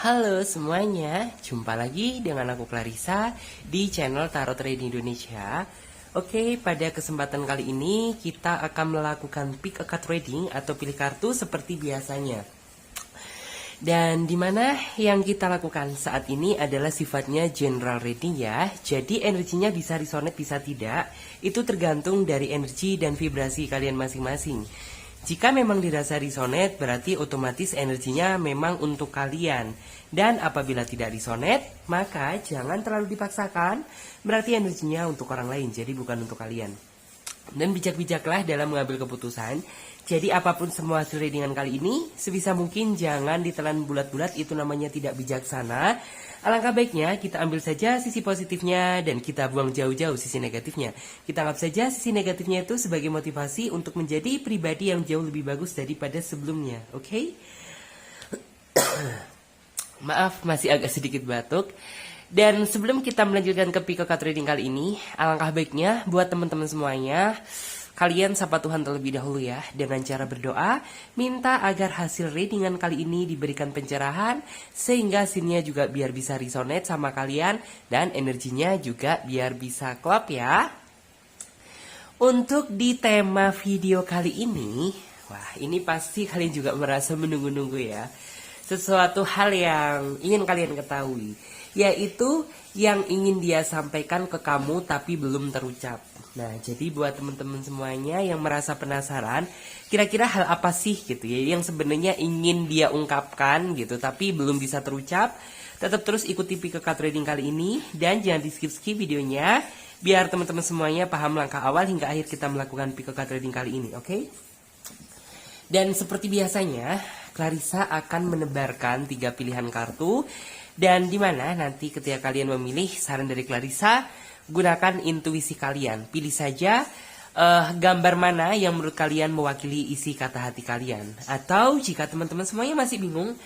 Halo semuanya, jumpa lagi dengan aku Clarissa di channel Tarot Trading Indonesia. Oke, pada kesempatan kali ini kita akan melakukan pick a card trading atau pilih kartu seperti biasanya. Dan dimana yang kita lakukan saat ini adalah sifatnya general reading ya. Jadi energinya bisa resonate bisa tidak, itu tergantung dari energi dan vibrasi kalian masing-masing. Jika memang dirasa resonate, berarti otomatis energinya memang untuk kalian. Dan apabila tidak resonate, maka jangan terlalu dipaksakan, berarti energinya untuk orang lain, jadi bukan untuk kalian. Dan bijak-bijaklah dalam mengambil keputusan. Jadi apapun semua hasil readingan kali ini, sebisa mungkin jangan ditelan bulat-bulat, itu namanya tidak bijaksana. Alangkah baiknya kita ambil saja sisi positifnya dan kita buang jauh-jauh sisi negatifnya. Kita anggap saja sisi negatifnya itu sebagai motivasi untuk menjadi pribadi yang jauh lebih bagus daripada sebelumnya. Oke? Maaf, masih agak sedikit batuk. Dan sebelum kita melanjutkan ke pick a card trading kali ini, alangkah baiknya buat teman-teman semuanya, kalian sapa Tuhan terlebih dahulu ya, dengan cara berdoa, minta agar hasil readingan kali ini diberikan pencerahan, sehingga scene-nya juga biar bisa resonate sama kalian, dan energinya juga biar bisa klop ya. Untuk di tema video kali ini, wah ini pasti kalian juga merasa menunggu-nunggu ya. Sesuatu hal yang ingin kalian ketahui, yaitu yang ingin dia sampaikan ke kamu tapi belum terucap. Nah, jadi buat teman-teman semuanya yang merasa penasaran, kira-kira hal apa sih gitu ya yang sebenarnya ingin dia ungkapkan gitu tapi belum bisa terucap, tetap terus ikuti pick a card trading kali ini dan jangan di skip-skip videonya biar teman-teman semuanya paham langkah awal hingga akhir kita melakukan pick a card trading kali ini, oke? Dan seperti biasanya, Clarissa akan menebarkan 3 pilihan kartu. Dan dimana nanti ketika kalian memilih saran dari Clarissa, gunakan intuisi kalian. Pilih saja gambar mana yang menurut kalian mewakili isi kata hati kalian. Atau jika teman-teman semuanya masih bingung,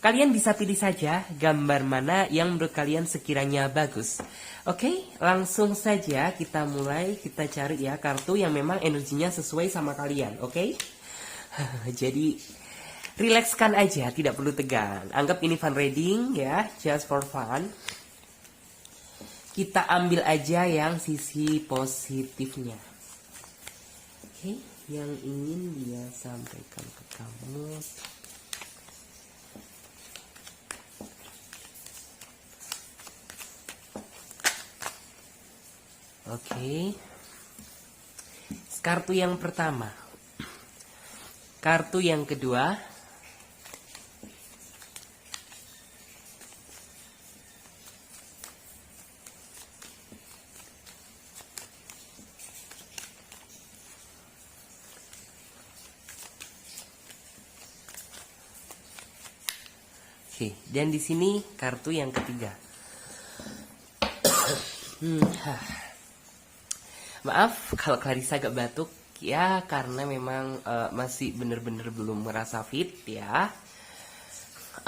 kalian bisa pilih saja gambar mana yang menurut kalian sekiranya bagus. Oke, langsung saja kita mulai. Kita cari ya kartu yang memang energinya sesuai sama kalian. Oke? Jadi rilekskan aja, tidak perlu tegang. Anggap ini fun reading ya, just for fun. Kita ambil aja yang sisi positifnya. Oke, yang ingin dia sampaikan ke kamu. Oke. Kartu yang pertama. Kartu yang kedua. Oke, dan di sini kartu yang ketiga. Maaf kalau Clarissa agak batuk. Ya, karena memang masih bener-bener belum merasa fit ya.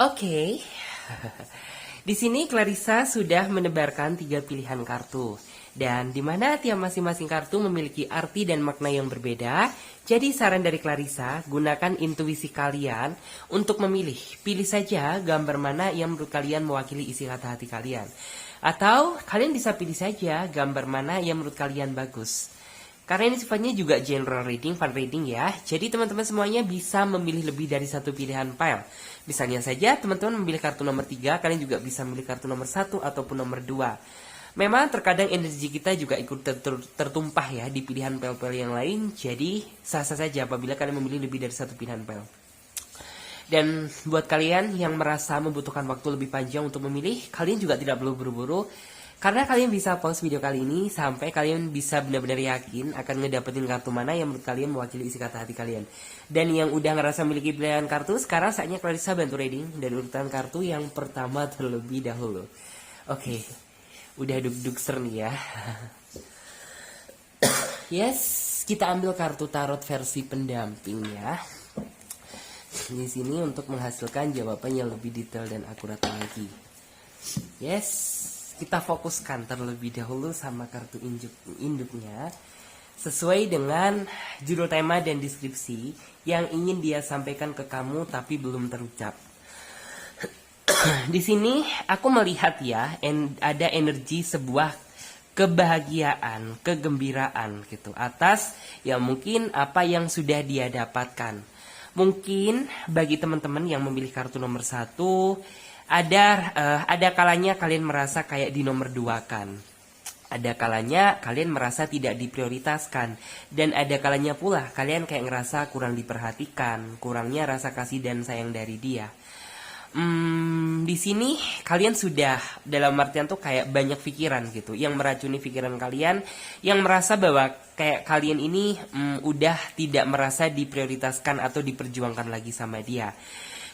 Oke. Di sini Clarissa sudah menebarkan 3 pilihan kartu. Dan di mana tiap masing-masing kartu memiliki arti dan makna yang berbeda. Jadi saran dari Clarissa, gunakan intuisi kalian untuk memilih. Pilih saja gambar mana yang menurut kalian mewakili isi kata hati kalian. Atau kalian bisa pilih saja gambar mana yang menurut kalian bagus. Karena ini sifatnya juga general reading, fun reading ya. Jadi teman-teman semuanya bisa memilih lebih dari satu pilihan pile. Misalnya saja teman-teman memilih kartu nomor 3, kalian juga bisa memilih kartu nomor 1 ataupun nomor 2. Memang terkadang energi kita juga ikut tertumpah ya di pilihan pile-pile yang lain. Jadi sah-sah saja apabila kalian memilih lebih dari satu pilihan pile. Dan buat kalian yang merasa membutuhkan waktu lebih panjang untuk memilih, kalian juga tidak perlu buru-buru. Karena kalian bisa pause video kali ini sampai kalian bisa benar-benar yakin akan ngedapetin kartu mana yang menurut kalian mewakili isi kata hati kalian. Dan yang udah ngerasa memiliki pilihan kartu, sekarang saatnya Clarissa bantu reading dari urutan kartu yang pertama terlebih dahulu. Oke, udah dug-dug ser nih ya. Yes, kita ambil kartu tarot versi pendamping ya. Di sini untuk menghasilkan jawaban yang lebih detail dan akurat lagi. Yes, kita fokuskan terlebih dahulu sama kartu induknya sesuai dengan judul tema dan deskripsi yang ingin dia sampaikan ke kamu tapi belum terucap. Di sini aku melihat ya, ada energi sebuah kebahagiaan, kegembiraan gitu atas ya mungkin apa yang sudah dia dapatkan. Mungkin bagi teman-teman yang memilih kartu nomor 1, ada kalanya kalian merasa kayak di nomor 2 kan. Ada kalanya kalian merasa tidak diprioritaskan, dan ada kalanya pula kalian kayak ngerasa kurang diperhatikan, kurangnya rasa kasih dan sayang dari dia. Di sini kalian sudah dalam artian tuh kayak banyak pikiran gitu, yang meracuni pikiran kalian, yang merasa bahwa kayak kalian ini udah tidak merasa diprioritaskan atau diperjuangkan lagi sama dia.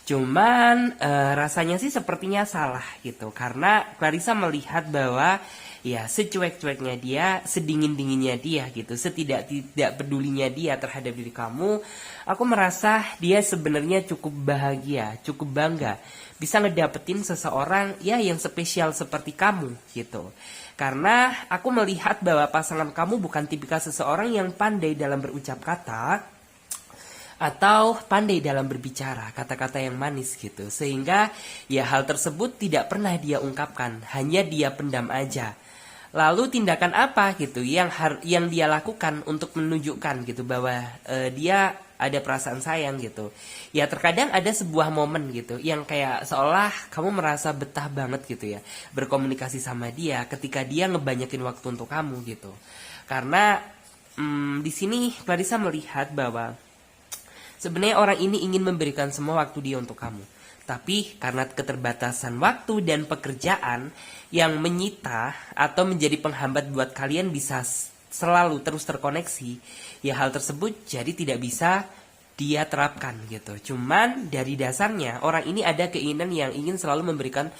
Cuman rasanya sih sepertinya salah gitu, karena Clarissa melihat bahwa ya secuek-cueknya dia, sedingin-dinginnya dia gitu, setidak-tidak pedulinya dia terhadap diri kamu, aku merasa dia sebenarnya cukup bahagia, cukup bangga bisa ngedapetin seseorang ya yang spesial seperti kamu gitu. Karena aku melihat bahwa pasangan kamu bukan tipikal seseorang yang pandai dalam berucap kata atau pandai dalam berbicara, kata-kata yang manis gitu. Sehingga ya hal tersebut tidak pernah dia ungkapkan, hanya dia pendam aja. Lalu tindakan apa gitu yang dia lakukan untuk menunjukkan gitu bahwa dia ada perasaan sayang gitu. Ya terkadang ada sebuah momen gitu yang kayak seolah kamu merasa betah banget gitu ya berkomunikasi sama dia ketika dia ngebanyakin waktu untuk kamu gitu. Karena di sini Clarissa melihat bahwa sebenarnya orang ini ingin memberikan semua waktu dia untuk kamu. Tapi karena keterbatasan waktu dan pekerjaan yang menyita atau menjadi penghambat buat kalian bisa selalu terus terkoneksi, ya hal tersebut jadi tidak bisa dia terapkan gitu. Cuman dari dasarnya orang ini ada keinginan yang ingin selalu memberikan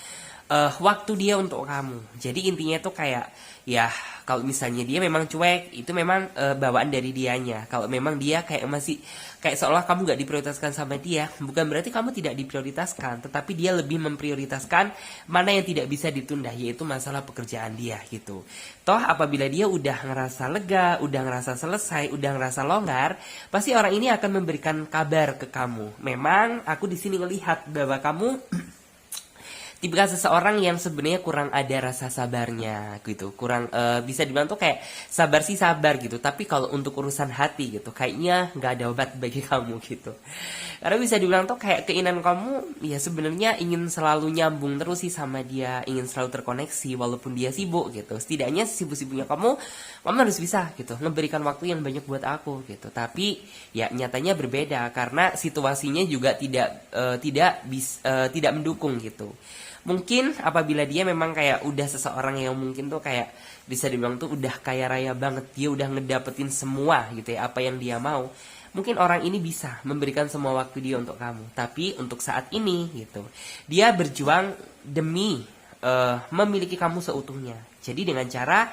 waktu dia untuk kamu. Jadi intinya itu kayak ya kalau misalnya dia memang cuek, itu memang bawaan dari dianya. Kalau memang dia kayak masih kayak seolah kamu gak diprioritaskan sama dia, bukan berarti kamu tidak diprioritaskan, tetapi dia lebih memprioritaskan mana yang tidak bisa ditunda, yaitu masalah pekerjaan dia gitu. Toh apabila dia udah ngerasa lega, udah ngerasa selesai, udah ngerasa longgar, pasti orang ini akan memberikan kabar ke kamu. Memang aku di sini melihat bahwa kamu tipikal seseorang yang sebenarnya kurang ada rasa sabarnya gitu, kurang bisa dibilang tuh kayak sabar sih sabar gitu, tapi kalau untuk urusan hati gitu kayaknya nggak ada obat bagi kamu gitu. Karena bisa dibilang tuh kayak keinginan kamu ya sebenarnya ingin selalu nyambung terus sih sama dia, ingin selalu terkoneksi walaupun dia sibuk gitu. Setidaknya sibuk-sibuknya kamu harus bisa gitu memberikan waktu yang banyak buat aku gitu. Tapi ya nyatanya berbeda karena situasinya juga tidak mendukung gitu. Mungkin apabila dia memang kayak udah seseorang yang mungkin tuh kayak bisa dibilang tuh udah kaya raya banget, dia udah ngedapetin semua gitu ya apa yang dia mau, mungkin orang ini bisa memberikan semua waktu dia untuk kamu. Tapi untuk saat ini gitu, dia berjuang demi memiliki kamu seutuhnya. Jadi dengan cara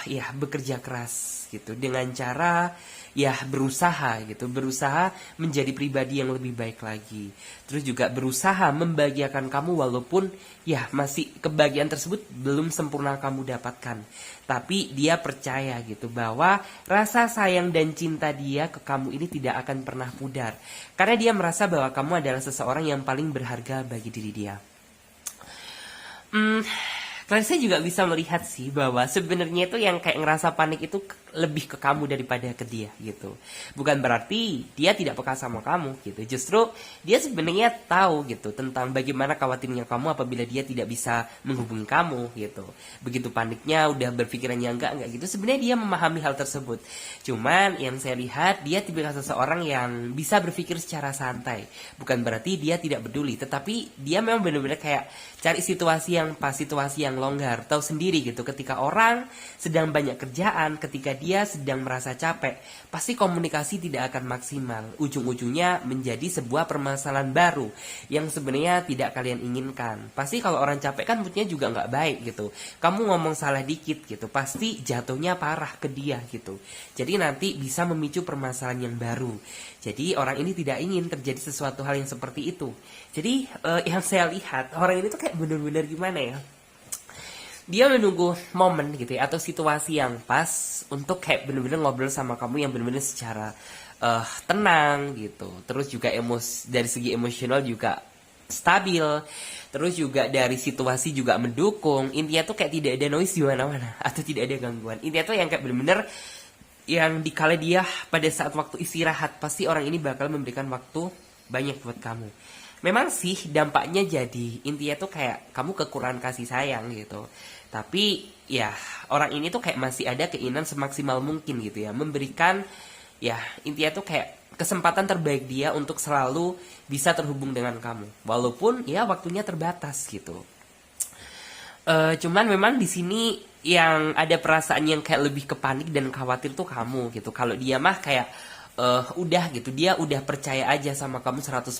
ya bekerja keras gitu, dengan cara ya berusaha gitu, berusaha menjadi pribadi yang lebih baik lagi. Terus juga berusaha membahagiakan kamu walaupun ya masih kebahagiaan tersebut belum sempurna kamu dapatkan. Tapi dia percaya gitu bahwa rasa sayang dan cinta dia ke kamu ini tidak akan pernah pudar. Karena dia merasa bahwa kamu adalah seseorang yang paling berharga bagi diri dia. Clarissa juga bisa melihat sih bahwa sebenarnya itu yang kayak ngerasa panik itu lebih ke kamu daripada ke dia gitu. Bukan berarti dia tidak peka sama kamu gitu. Justru dia sebenarnya tahu gitu tentang bagaimana khawatirnya kamu apabila dia tidak bisa menghubungi kamu gitu. Begitu paniknya udah berpikirannya enggak gitu. Sebenarnya dia memahami hal tersebut. Cuman yang saya lihat dia tipikal seseorang yang bisa berpikir secara santai. Bukan berarti dia tidak peduli, tetapi dia memang benar-benar kayak cari situasi yang pas, situasi yang longgar. Tahu sendiri gitu ketika orang sedang banyak kerjaan, ketika dia sedang merasa capek, pasti komunikasi tidak akan maksimal. Ujung-ujungnya menjadi sebuah permasalahan baru yang sebenarnya tidak kalian inginkan. Pasti kalau orang capek kan moodnya juga nggak baik gitu. Kamu ngomong salah dikit gitu, pasti jatuhnya parah ke dia gitu. Jadi nanti bisa memicu permasalahan yang baru. Jadi orang ini tidak ingin terjadi sesuatu hal yang seperti itu. Jadi yang saya lihat orang ini tuh kayak bener-bener gimana ya, dia menunggu momen gitu ya atau situasi yang pas untuk kayak bener-bener ngobrol sama kamu yang bener-bener secara tenang gitu. Terus juga dari segi emosional juga stabil, terus juga dari situasi juga mendukung. Intinya tuh kayak tidak ada noise di mana-mana atau tidak ada gangguan. Intinya tuh yang kayak bener-bener yang dikala dia pada saat waktu istirahat pasti orang ini bakal memberikan waktu banyak buat kamu. Memang sih dampaknya jadi intinya tuh kayak kamu kekurangan kasih sayang gitu. Tapi ya orang ini tuh kayak masih ada keinginan semaksimal mungkin gitu ya, memberikan ya intinya tuh kayak kesempatan terbaik dia untuk selalu bisa terhubung dengan kamu. Walaupun ya waktunya terbatas gitu. Cuman memang di sini yang ada perasaan yang kayak lebih ke panik dan khawatir tuh kamu gitu. Kalau dia mah kayak udah gitu, dia udah percaya aja sama kamu 100%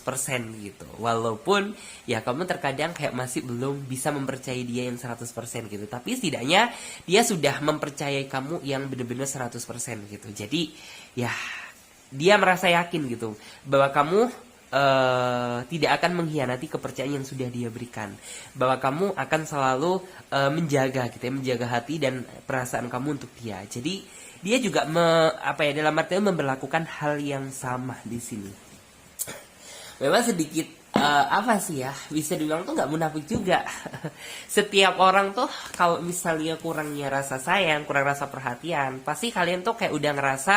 gitu. Walaupun ya kamu terkadang kayak masih belum bisa mempercayai dia yang 100% gitu. Tapi setidaknya dia sudah mempercayai kamu yang bener-bener 100% gitu. Jadi ya dia merasa yakin gitu bahwa kamu tidak akan mengkhianati kepercayaan yang sudah dia berikan, bahwa kamu akan selalu menjaga gitu ya, menjaga hati dan perasaan kamu untuk dia. Jadi dia juga dalam artian memperlakukan hal yang sama di sini. Memang sedikit apa sih ya, bisa dibilang tuh nggak munafik juga. Setiap orang tuh kalau misalnya kurangnya rasa sayang, kurang rasa perhatian, pasti kalian tuh kayak udah ngerasa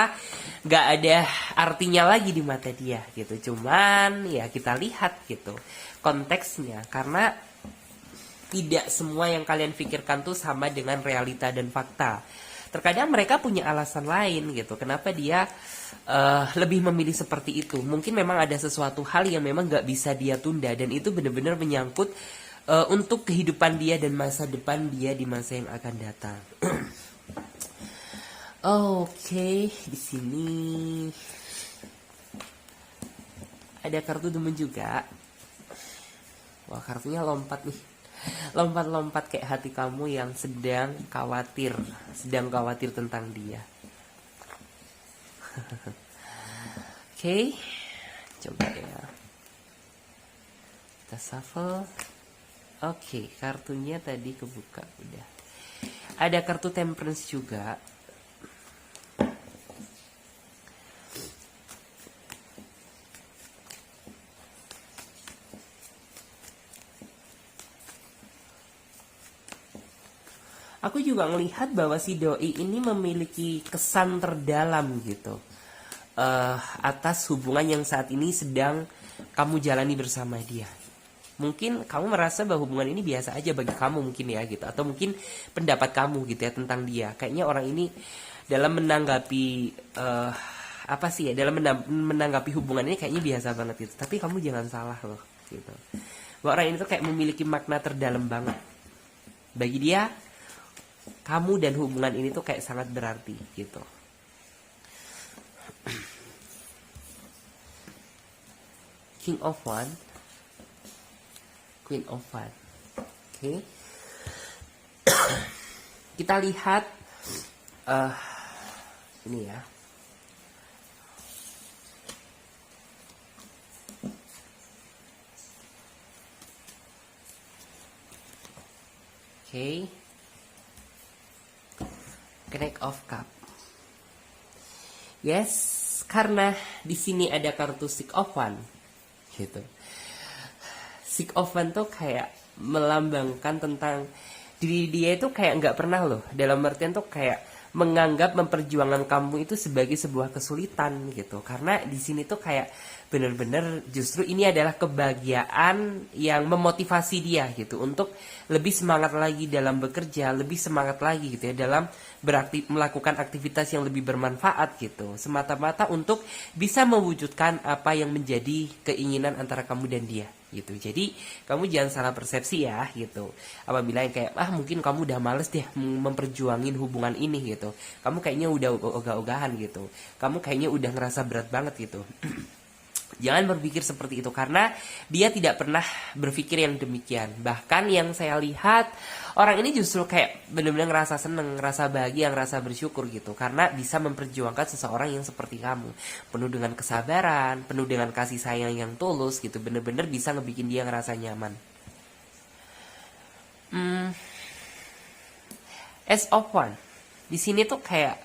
nggak ada artinya lagi di mata dia gitu. Cuman ya kita lihat gitu konteksnya, karena tidak semua yang kalian pikirkan tuh sama dengan realita dan fakta. Terkadang mereka punya alasan lain gitu, kenapa dia lebih memilih seperti itu. Mungkin memang ada sesuatu hal yang memang gak bisa dia tunda, dan itu benar-benar menyangkut untuk kehidupan dia dan masa depan dia di masa yang akan datang. Oke, di sini ada kartu demen juga. Wah, kartunya lompat nih. Lompat-lompat kayak hati kamu yang sedang khawatir tentang dia. Oke, coba ya kita shuffle. Oke, kartunya tadi kebuka udah. Ada kartu Temperance juga. Aku juga melihat bahwa si doi ini memiliki kesan terdalam gitu atas hubungan yang saat ini sedang kamu jalani bersama dia. Mungkin kamu merasa bahwa hubungan ini biasa aja bagi kamu mungkin ya gitu, atau mungkin pendapat kamu gitu ya tentang dia. Kayaknya orang ini dalam menanggapi dalam menanggapi hubungan ini kayaknya biasa banget gitu. Tapi kamu jangan salah loh gitu. Bahwa orang ini tuh kayak memiliki makna terdalam banget. Bagi dia kamu dan hubungan ini tuh kayak sangat berarti gitu. King of One, Queen of One. Oke. Kita lihat ini ya. Oke. Knight of Cup. Yes, karena di sini ada kartu Six of One gitu. Six of One tuh kayak melambangkan tentang diri dia itu kayak nggak pernah loh, dalam artian tuh kayak menganggap memperjuangkan kamu itu sebagai sebuah kesulitan gitu. Karena di sini tuh kayak bener-bener justru ini adalah kebahagiaan yang memotivasi dia gitu untuk lebih semangat lagi dalam bekerja, lebih semangat lagi gitu ya dalam melakukan aktivitas yang lebih bermanfaat gitu, semata-mata untuk bisa mewujudkan apa yang menjadi keinginan antara kamu dan dia gitu. Jadi kamu jangan salah persepsi ya gitu. Apabila yang kayak mungkin kamu udah males deh memperjuangin hubungan ini gitu, kamu kayaknya udah ogah-ogahan gitu, kamu kayaknya udah ngerasa berat banget gitu. Jangan berpikir seperti itu, karena dia tidak pernah berpikir yang demikian. Bahkan yang saya lihat, orang ini justru kayak benar-benar ngerasa seneng, ngerasa bahagia, ngerasa bersyukur gitu, karena bisa memperjuangkan seseorang yang seperti kamu, penuh dengan kesabaran, penuh dengan kasih sayang yang tulus gitu, benar-benar bisa ngebikin dia ngerasa nyaman. As of One di sini tuh kayak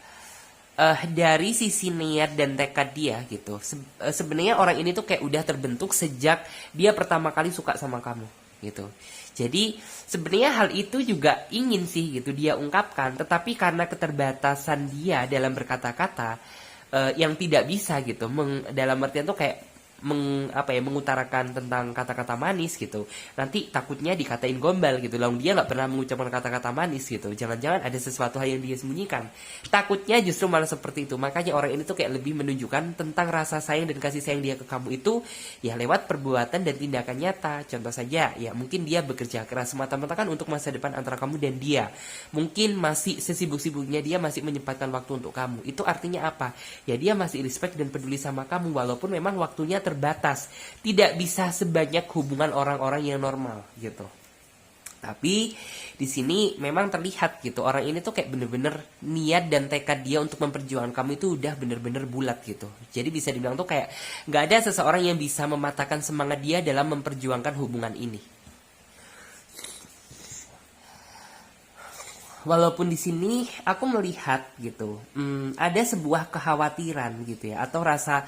dari sisi niat dan tekad dia gitu. Sebenarnya orang ini tuh kayak udah terbentuk sejak dia pertama kali suka sama kamu gitu. Jadi sebenarnya hal itu juga ingin sih gitu dia ungkapkan, tetapi karena keterbatasan dia dalam berkata-kata yang tidak bisa gitu, dalam artian tuh kayak mengutarakan tentang kata-kata manis gitu. Nanti takutnya dikatain gombal gitu. Lalu dia nggak pernah mengucapkan kata-kata manis gitu. Jangan-jangan ada sesuatu hal yang dia sembunyikan. Takutnya justru malah seperti itu. Makanya orang ini tuh kayak lebih menunjukkan tentang rasa sayang dan kasih sayang dia ke kamu itu ya lewat perbuatan dan tindakan nyata. Contoh saja ya mungkin dia bekerja keras semata-mata kan untuk masa depan antara kamu dan dia. Mungkin masih sesibuk-sibuknya dia masih menyempatkan waktu untuk kamu. Itu artinya apa? Ya dia masih respect dan peduli sama kamu walaupun memang waktunya terbatas, tidak bisa sebanyak hubungan orang-orang yang normal gitu. Tapi di sini memang terlihat gitu orang ini tuh kayak bener-bener niat dan tekad dia untuk memperjuangkan kamu itu udah bener-bener bulat gitu. Jadi bisa dibilang tuh kayak nggak ada seseorang yang bisa mematahkan semangat dia dalam memperjuangkan hubungan ini. Walaupun di sini aku melihat gitu, ada sebuah kekhawatiran gitu ya, atau rasa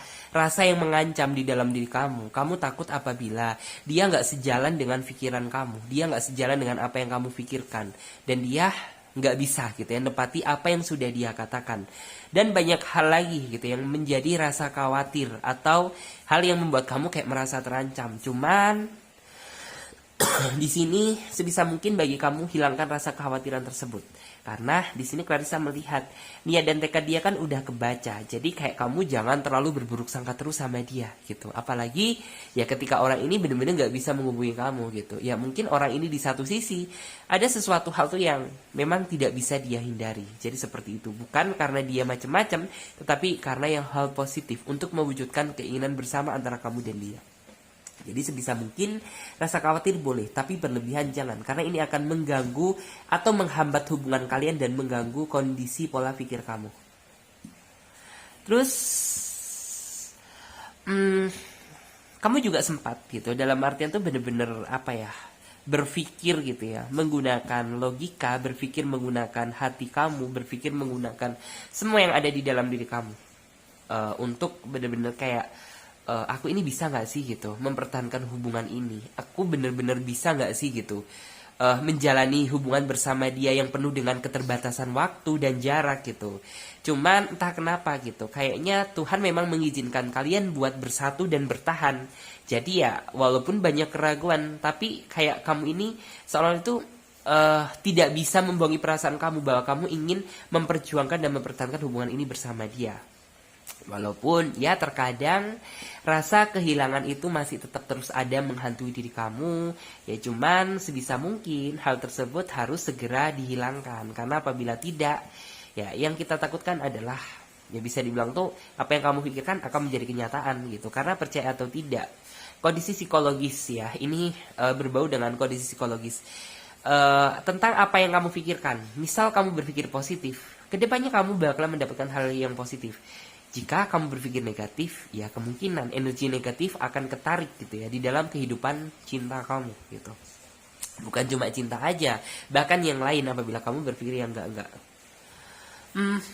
yang mengancam di dalam diri kamu. Kamu takut apabila dia nggak sejalan dengan pikiran kamu, dia nggak sejalan dengan apa yang kamu pikirkan, dan dia nggak bisa gitu ya nepati apa yang sudah dia katakan. Dan banyak hal lagi gitu yang menjadi rasa khawatir atau hal yang membuat kamu kayak merasa terancam. Cuman di sini sebisa mungkin bagi kamu hilangkan rasa kekhawatiran tersebut. Karena di sini Clarissa melihat niat dan tekad dia kan udah kebaca. Jadi kayak kamu jangan terlalu berburuk sangka terus sama dia gitu. Apalagi ya ketika orang ini benar-benar nggak bisa menghubungi kamu gitu. Ya mungkin orang ini di satu sisi ada sesuatu hal tuh yang memang tidak bisa dia hindari. Jadi seperti itu. Bukan karena dia macam-macam, tetapi karena yang hal positif untuk mewujudkan keinginan bersama antara kamu dan dia. Jadi sebisa mungkin rasa khawatir boleh, tapi berlebihan jangan. Karena ini akan mengganggu atau menghambat hubungan kalian dan mengganggu kondisi pola pikir kamu. Terus, kamu juga sempat gitu. Dalam artian tuh bener-bener apa ya, berpikir gitu ya. Menggunakan logika, berpikir menggunakan hati kamu, berpikir menggunakan semua yang ada di dalam diri kamu. Untuk bener-bener kayak aku ini bisa gak sih gitu mempertahankan hubungan ini. Aku bener-bener bisa gak sih gitu menjalani hubungan bersama dia yang penuh dengan keterbatasan waktu dan jarak gitu. Cuman entah kenapa gitu, kayaknya Tuhan memang mengizinkan kalian buat bersatu dan bertahan. Jadi ya walaupun banyak keraguan, tapi kayak kamu ini seolah itu tidak bisa membohongi perasaan kamu bahwa kamu ingin memperjuangkan dan mempertahankan hubungan ini bersama dia. Walaupun ya terkadang rasa kehilangan itu masih tetap terus ada menghantui diri kamu. Ya cuman sebisa mungkin hal tersebut harus segera dihilangkan. Karena apabila tidak, ya yang kita takutkan adalah ya bisa dibilang tuh apa yang kamu pikirkan akan menjadi kenyataan gitu. Karena percaya atau tidak, kondisi psikologis ya ini berbau dengan kondisi psikologis tentang apa yang kamu pikirkan. Misal kamu berpikir positif, kedepannya kamu bakal mendapatkan hal yang positif. Jika kamu berpikir negatif, ya kemungkinan energi negatif akan ketarik gitu ya di dalam kehidupan cinta kamu gitu. Bukan cuma cinta aja, bahkan yang lain apabila kamu berpikir yang enggak.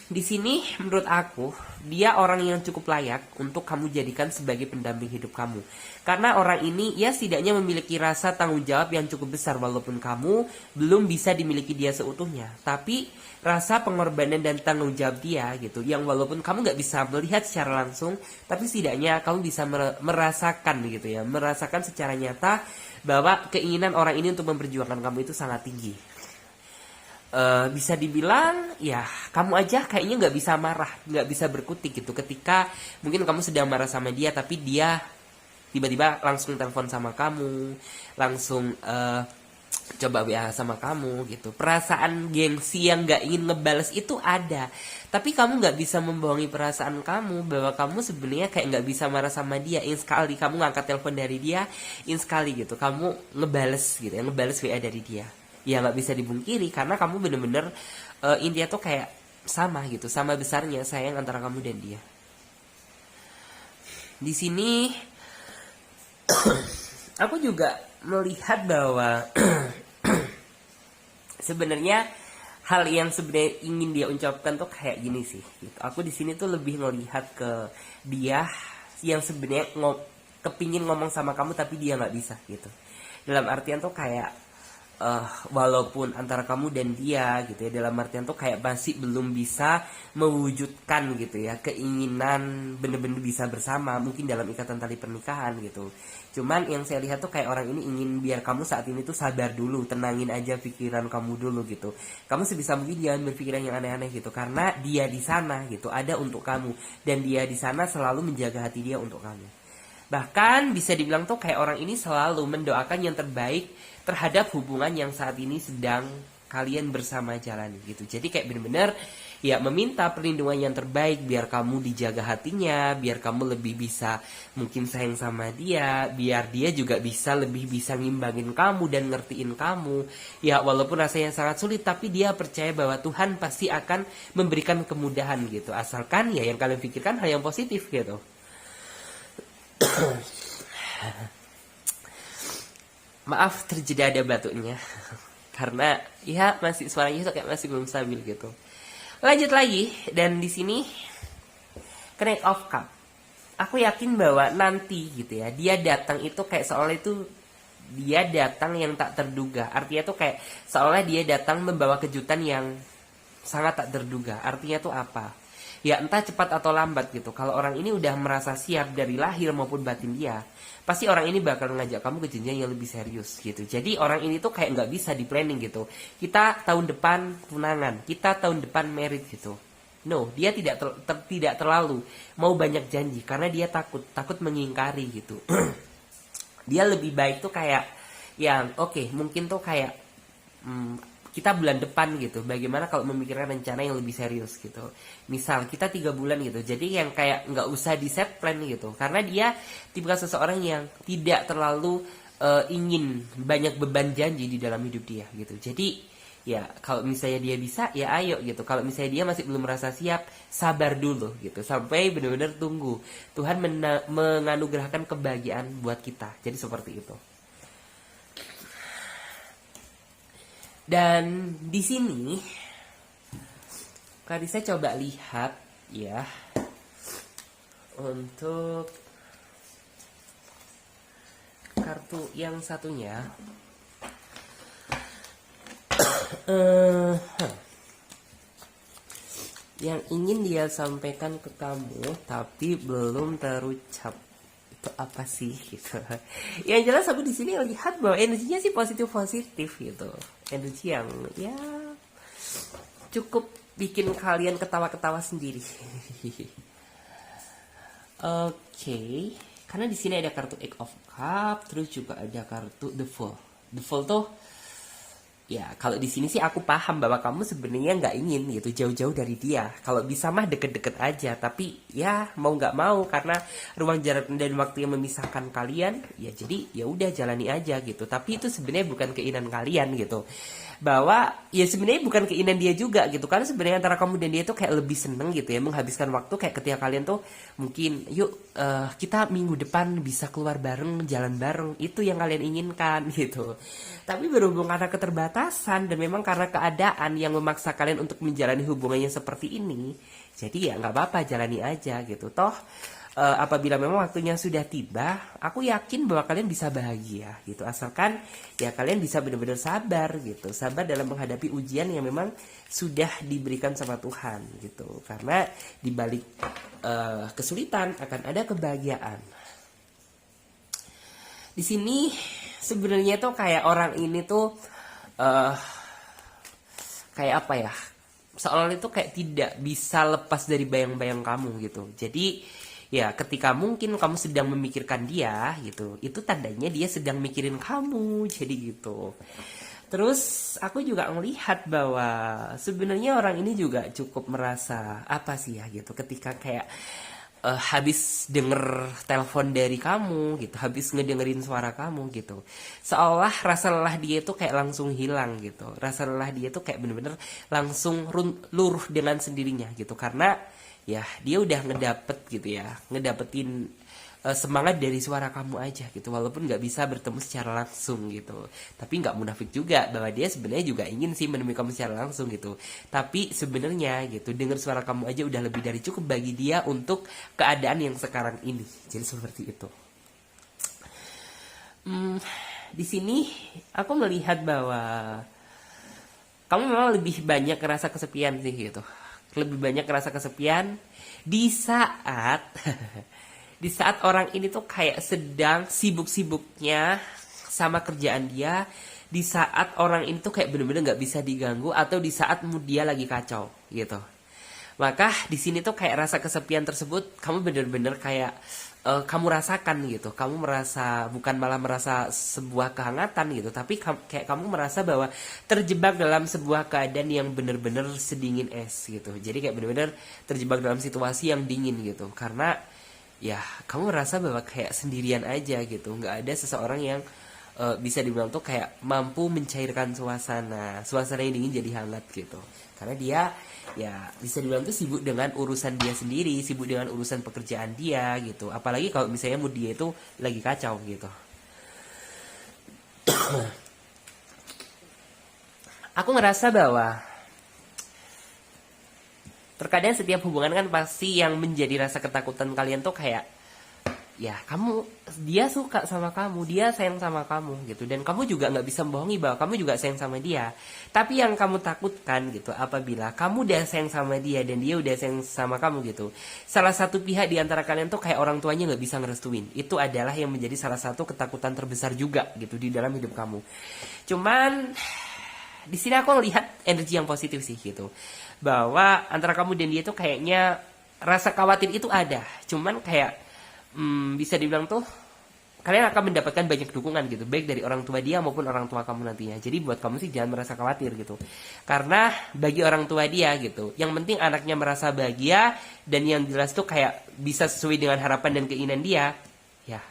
Di sini menurut aku dia orang yang cukup layak untuk kamu jadikan sebagai pendamping hidup kamu. Karena orang ini ya setidaknya memiliki rasa tanggung jawab yang cukup besar walaupun kamu belum bisa dimiliki dia seutuhnya. Tapi rasa pengorbanan dan tanggung jawab dia gitu, yang walaupun kamu nggak bisa melihat secara langsung, tapi setidaknya kamu bisa merasakan gitu ya, merasakan secara nyata bahwa keinginan orang ini untuk memperjuangkan kamu itu sangat tinggi. Bisa dibilang ya kamu aja kayaknya nggak bisa marah, nggak bisa berkutik gitu ketika mungkin kamu sedang marah sama dia, tapi dia tiba-tiba langsung telepon sama kamu, langsung coba WA sama kamu gitu. Perasaan gengsi yang nggak ingin ngebales itu ada, tapi kamu nggak bisa membohongi perasaan kamu bahwa kamu sebenarnya kayak nggak bisa marah sama dia. In sekali kamu ngangkat telepon dari dia, in sekali gitu kamu ngebales gitu ya, ngebales WA dari dia. Ya nggak bisa dibungkiri karena kamu bener-bener intinya tuh kayak sama gitu, sama besarnya sayang antara kamu dan dia. Di sini aku juga melihat bahwa sebenarnya hal yang sebenarnya ingin dia ucapkan tuh kayak gini sih gitu. Aku di sini tuh lebih ngelihat ke dia yang sebenarnya kepingin ngomong sama kamu tapi dia nggak bisa gitu. Dalam artian tuh kayak walaupun antara kamu dan dia gitu ya, dalam artian tuh kayak masih belum bisa mewujudkan gitu ya keinginan bener-bener bisa bersama mungkin dalam ikatan tali pernikahan gitu. Cuman yang saya lihat tuh kayak orang ini ingin biar kamu saat ini tuh sabar dulu, tenangin aja pikiran kamu dulu gitu. Kamu sebisa mungkin jangan berpikiran yang aneh-aneh gitu, karena dia di sana gitu ada untuk kamu, dan dia di sana selalu menjaga hati dia untuk kamu. Bahkan bisa dibilang tuh kayak orang ini selalu mendoakan yang terbaik terhadap hubungan yang saat ini sedang kalian bersama jalani gitu. Jadi kayak bener-bener ya meminta perlindungan yang terbaik biar kamu dijaga hatinya, biar kamu lebih bisa mungkin sayang sama dia, biar dia juga bisa lebih bisa ngimbangin kamu dan ngertiin kamu. Ya walaupun rasanya sangat sulit, tapi dia percaya bahwa Tuhan pasti akan memberikan kemudahan gitu. Asalkan ya yang kalian pikirkan hal yang positif gitu. Maaf terjadi ada batuknya karena ya masih suaranya tuh kayak masih belum stabil gitu. Lanjut lagi, dan di sini Knight of Cup. Aku yakin bahwa nanti gitu ya dia datang itu kayak seolah itu dia datang yang tak terduga. Artinya tuh kayak seolah dia datang membawa kejutan yang sangat tak terduga. Artinya tuh apa? Ya entah cepat atau lambat gitu. Kalau orang ini udah merasa siap dari lahir maupun batin dia, pasti orang ini bakal ngajak kamu ke jenjang yang lebih serius gitu. Jadi orang ini tuh kayak nggak bisa di planning gitu. Kita tahun depan tunangan, kita tahun depan married gitu. No, dia tidak terlalu mau banyak janji karena dia takut mengingkari gitu. Dia lebih baik tuh kayak yang oke, mungkin tuh kayak kita bulan depan gitu, bagaimana kalau memikirkan rencana yang lebih serius gitu. Misal kita 3 bulan gitu, jadi yang kayak nggak usah di set plan gitu, karena dia tipe seseorang yang tidak terlalu ingin banyak beban janji di dalam hidup dia gitu. Jadi ya kalau misalnya dia bisa ya ayo gitu, kalau misalnya dia masih belum merasa siap, sabar dulu gitu sampai benar-benar tunggu Tuhan menganugerahkan kebahagiaan buat kita. Jadi seperti itu. Dan di sini Karisa coba lihat ya untuk kartu yang satunya. Yang ingin dia sampaikan ke kamu tapi belum terucap itu apa sih gitu. Yang jelas aku di sini lihat bahwa energinya sih positif gitu, energi yang ya cukup bikin kalian ketawa-ketawa sendiri. Oke, karena di sini ada kartu Eight of Cup, terus juga ada kartu The Fool. The Fool tuh ya kalau di sini sih aku paham bahwa kamu sebenarnya nggak ingin gitu jauh-jauh dari dia. Kalau bisa mah deket-deket aja, tapi ya mau nggak mau karena ruang jarak dan waktu yang memisahkan kalian, ya jadi ya udah jalani aja gitu. Tapi itu sebenarnya bukan keinginan kalian gitu. Bahwa ya sebenarnya bukan keinginan dia juga gitu, karena sebenarnya antara kamu dan dia tuh kayak lebih seneng gitu ya menghabiskan waktu kayak ketika kalian tuh mungkin yuk kita minggu depan bisa keluar bareng, jalan bareng, itu yang kalian inginkan gitu. Tapi berhubung karena keterbatasan dan memang karena keadaan yang memaksa kalian untuk menjalani hubungannya seperti ini, jadi ya nggak apa-apa, jalani aja gitu. Toh apabila memang waktunya sudah tiba, aku yakin bahwa kalian bisa bahagia gitu, asalkan ya kalian bisa benar-benar sabar gitu, sabar dalam menghadapi ujian yang memang sudah diberikan sama Tuhan gitu, karena di balik kesulitan akan ada kebahagiaan. Di sini sebenarnya tuh kayak orang ini tuh kayak apa ya, seolah itu kayak tidak bisa lepas dari bayang-bayang kamu gitu. Jadi ya ketika mungkin kamu sedang memikirkan dia gitu, itu tandanya dia sedang mikirin kamu, jadi gitu. Terus aku juga melihat bahwa sebenarnya orang ini juga cukup merasa apa sih ya gitu, ketika kayak habis denger telepon dari kamu gitu, habis ngedengerin suara kamu gitu, seolah rasa lelah dia itu kayak langsung hilang gitu, rasa lelah dia itu kayak bener-bener langsung luruh dengan sendirinya gitu, karena ya dia udah ngedapet gitu ya, ngedapetin semangat dari suara kamu aja gitu, walaupun nggak bisa bertemu secara langsung gitu. Tapi nggak munafik juga bahwa dia sebenarnya juga ingin sih menemui kamu secara langsung gitu. Tapi sebenarnya gitu, dengar suara kamu aja udah lebih dari cukup bagi dia untuk keadaan yang sekarang ini. Jadi seperti itu. Di sini aku melihat bahwa kamu memang lebih banyak ngerasa kesepian sih gitu. Lebih banyak ngerasa kesepian di saat di saat orang ini tuh kayak sedang sibuk-sibuknya sama kerjaan dia, di saat orang ini tuh kayak bener-bener nggak bisa diganggu, atau di saat mood dia lagi kacau gitu. Maka di sini tuh kayak rasa kesepian tersebut kamu bener-bener kayak kamu rasakan gitu. Kamu merasa, bukan malah merasa sebuah kehangatan gitu, tapi kayak kamu merasa bahwa terjebak dalam sebuah keadaan yang bener-bener sedingin es gitu. Jadi kayak bener-bener terjebak dalam situasi yang dingin gitu. Karena ya kamu merasa bahwa kayak sendirian aja gitu, nggak ada seseorang yang bisa dibilang tuh kayak mampu mencairkan suasana yang dingin jadi hangat gitu. Karena dia ya bisa dibilang tuh sibuk dengan urusan dia sendiri, sibuk dengan urusan pekerjaan dia gitu. Apalagi kalau misalnya mood dia itu lagi kacau gitu. Aku ngerasa bahwa terkadang setiap hubungan kan pasti yang menjadi rasa ketakutan kalian tuh kayak ya dia suka sama kamu, dia sayang sama kamu gitu, dan kamu juga nggak bisa membohongi bahwa kamu juga sayang sama dia. Tapi yang kamu takutkan gitu, apabila kamu udah sayang sama dia dan dia udah sayang sama kamu gitu, salah satu pihak di antara kalian tuh kayak orang tuanya nggak bisa ngerestuin. Itu adalah yang menjadi salah satu ketakutan terbesar juga gitu di dalam hidup kamu. Cuman di sini aku lihat energi yang positif sih gitu, bahwa antara kamu dan dia tuh kayaknya rasa khawatir itu ada. Cuman kayak bisa dibilang tuh kalian akan mendapatkan banyak dukungan gitu, baik dari orang tua dia maupun orang tua kamu nantinya. Jadi buat kamu sih jangan merasa khawatir gitu, karena bagi orang tua dia gitu, yang penting anaknya merasa bahagia, dan yang jelas tuh kayak bisa sesuai dengan harapan dan keinginan dia, ya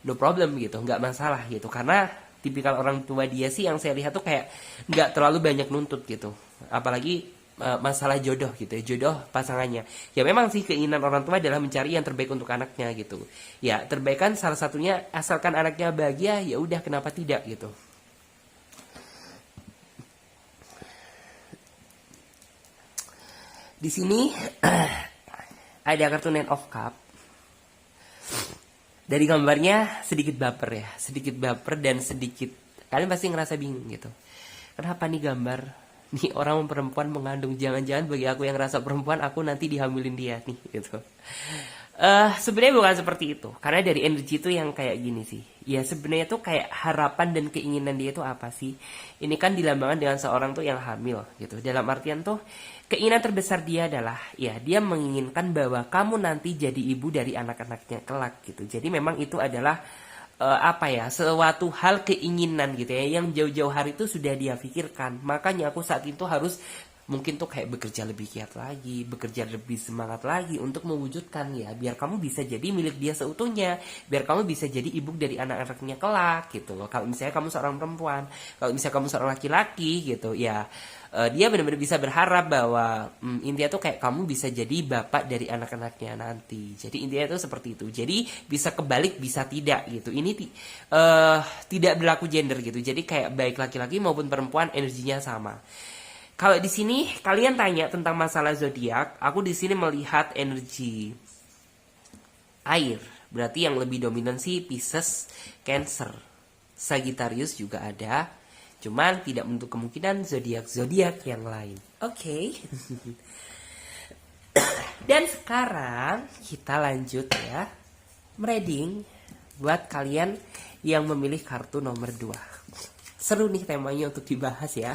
no problem gitu, nggak masalah gitu. Karena tipikal orang tua dia sih yang saya lihat tuh kayak nggak terlalu banyak nuntut gitu, apalagi masalah jodoh gitu ya, jodoh pasangannya. Ya memang sih keinginan orang tua adalah mencari yang terbaik untuk anaknya gitu. Ya terbaik kan salah satunya asalkan anaknya bahagia, ya udah kenapa tidak gitu. Di sini ada kartu Nine of Cup. Dari gambarnya sedikit baper ya, sedikit baper dan sedikit kalian pasti ngerasa bingung gitu. Kenapa nih gambar? Nih orang perempuan mengandung, jangan-jangan bagi aku yang rasa perempuan aku nanti dihamilin dia nih gitu. Sebenarnya bukan seperti itu, karena dari energi itu yang kayak gini sih. Ya sebenarnya tuh kayak harapan dan keinginan dia itu apa sih? Ini kan dilambangkan dengan seorang tuh yang hamil gitu. Dalam artian tuh keinginan terbesar dia adalah ya dia menginginkan bahwa kamu nanti jadi ibu dari anak-anaknya kelak gitu. Jadi memang itu adalah suatu hal keinginan gitu ya, yang jauh-jauh hari itu sudah dia pikirkan. Makanya aku saat itu harus mungkin tuh kayak bekerja lebih giat lagi, bekerja lebih semangat lagi untuk mewujudkan ya, biar kamu bisa jadi milik dia seutuhnya, biar kamu bisa jadi ibu dari anak-anaknya kelak gitu loh. Kalau misalnya kamu seorang perempuan, kalau misalnya kamu seorang laki-laki gitu ya, dia benar-benar bisa berharap bahwa intinya tuh kayak kamu bisa jadi bapak dari anak-anaknya nanti. Jadi intinya tuh seperti itu. Jadi bisa kebalik, bisa tidak gitu. Ini tidak berlaku gender gitu. Jadi kayak baik laki-laki maupun perempuan energinya sama. Kalau di sini kalian tanya tentang masalah zodiak, aku di sini melihat energi air. Berarti yang lebih dominan sih Pisces, Cancer, Sagittarius juga ada. Cuman tidak menutup kemungkinan zodiak yang lain. Oke. Dan sekarang kita lanjut ya, reading buat kalian yang memilih kartu nomor 2. Seru nih temanya untuk dibahas ya.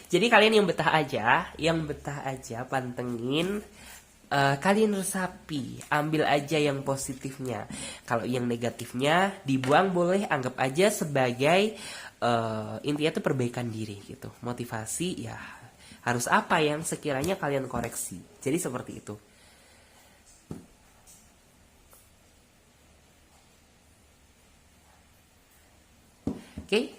Jadi kalian yang betah aja pantengin. Kalian resapi, ambil aja yang positifnya. Kalau yang negatifnya dibuang, boleh anggap aja sebagai intinya itu perbaikan diri gitu. Motivasi ya, harus apa yang sekiranya kalian koreksi. Jadi seperti itu. Oke.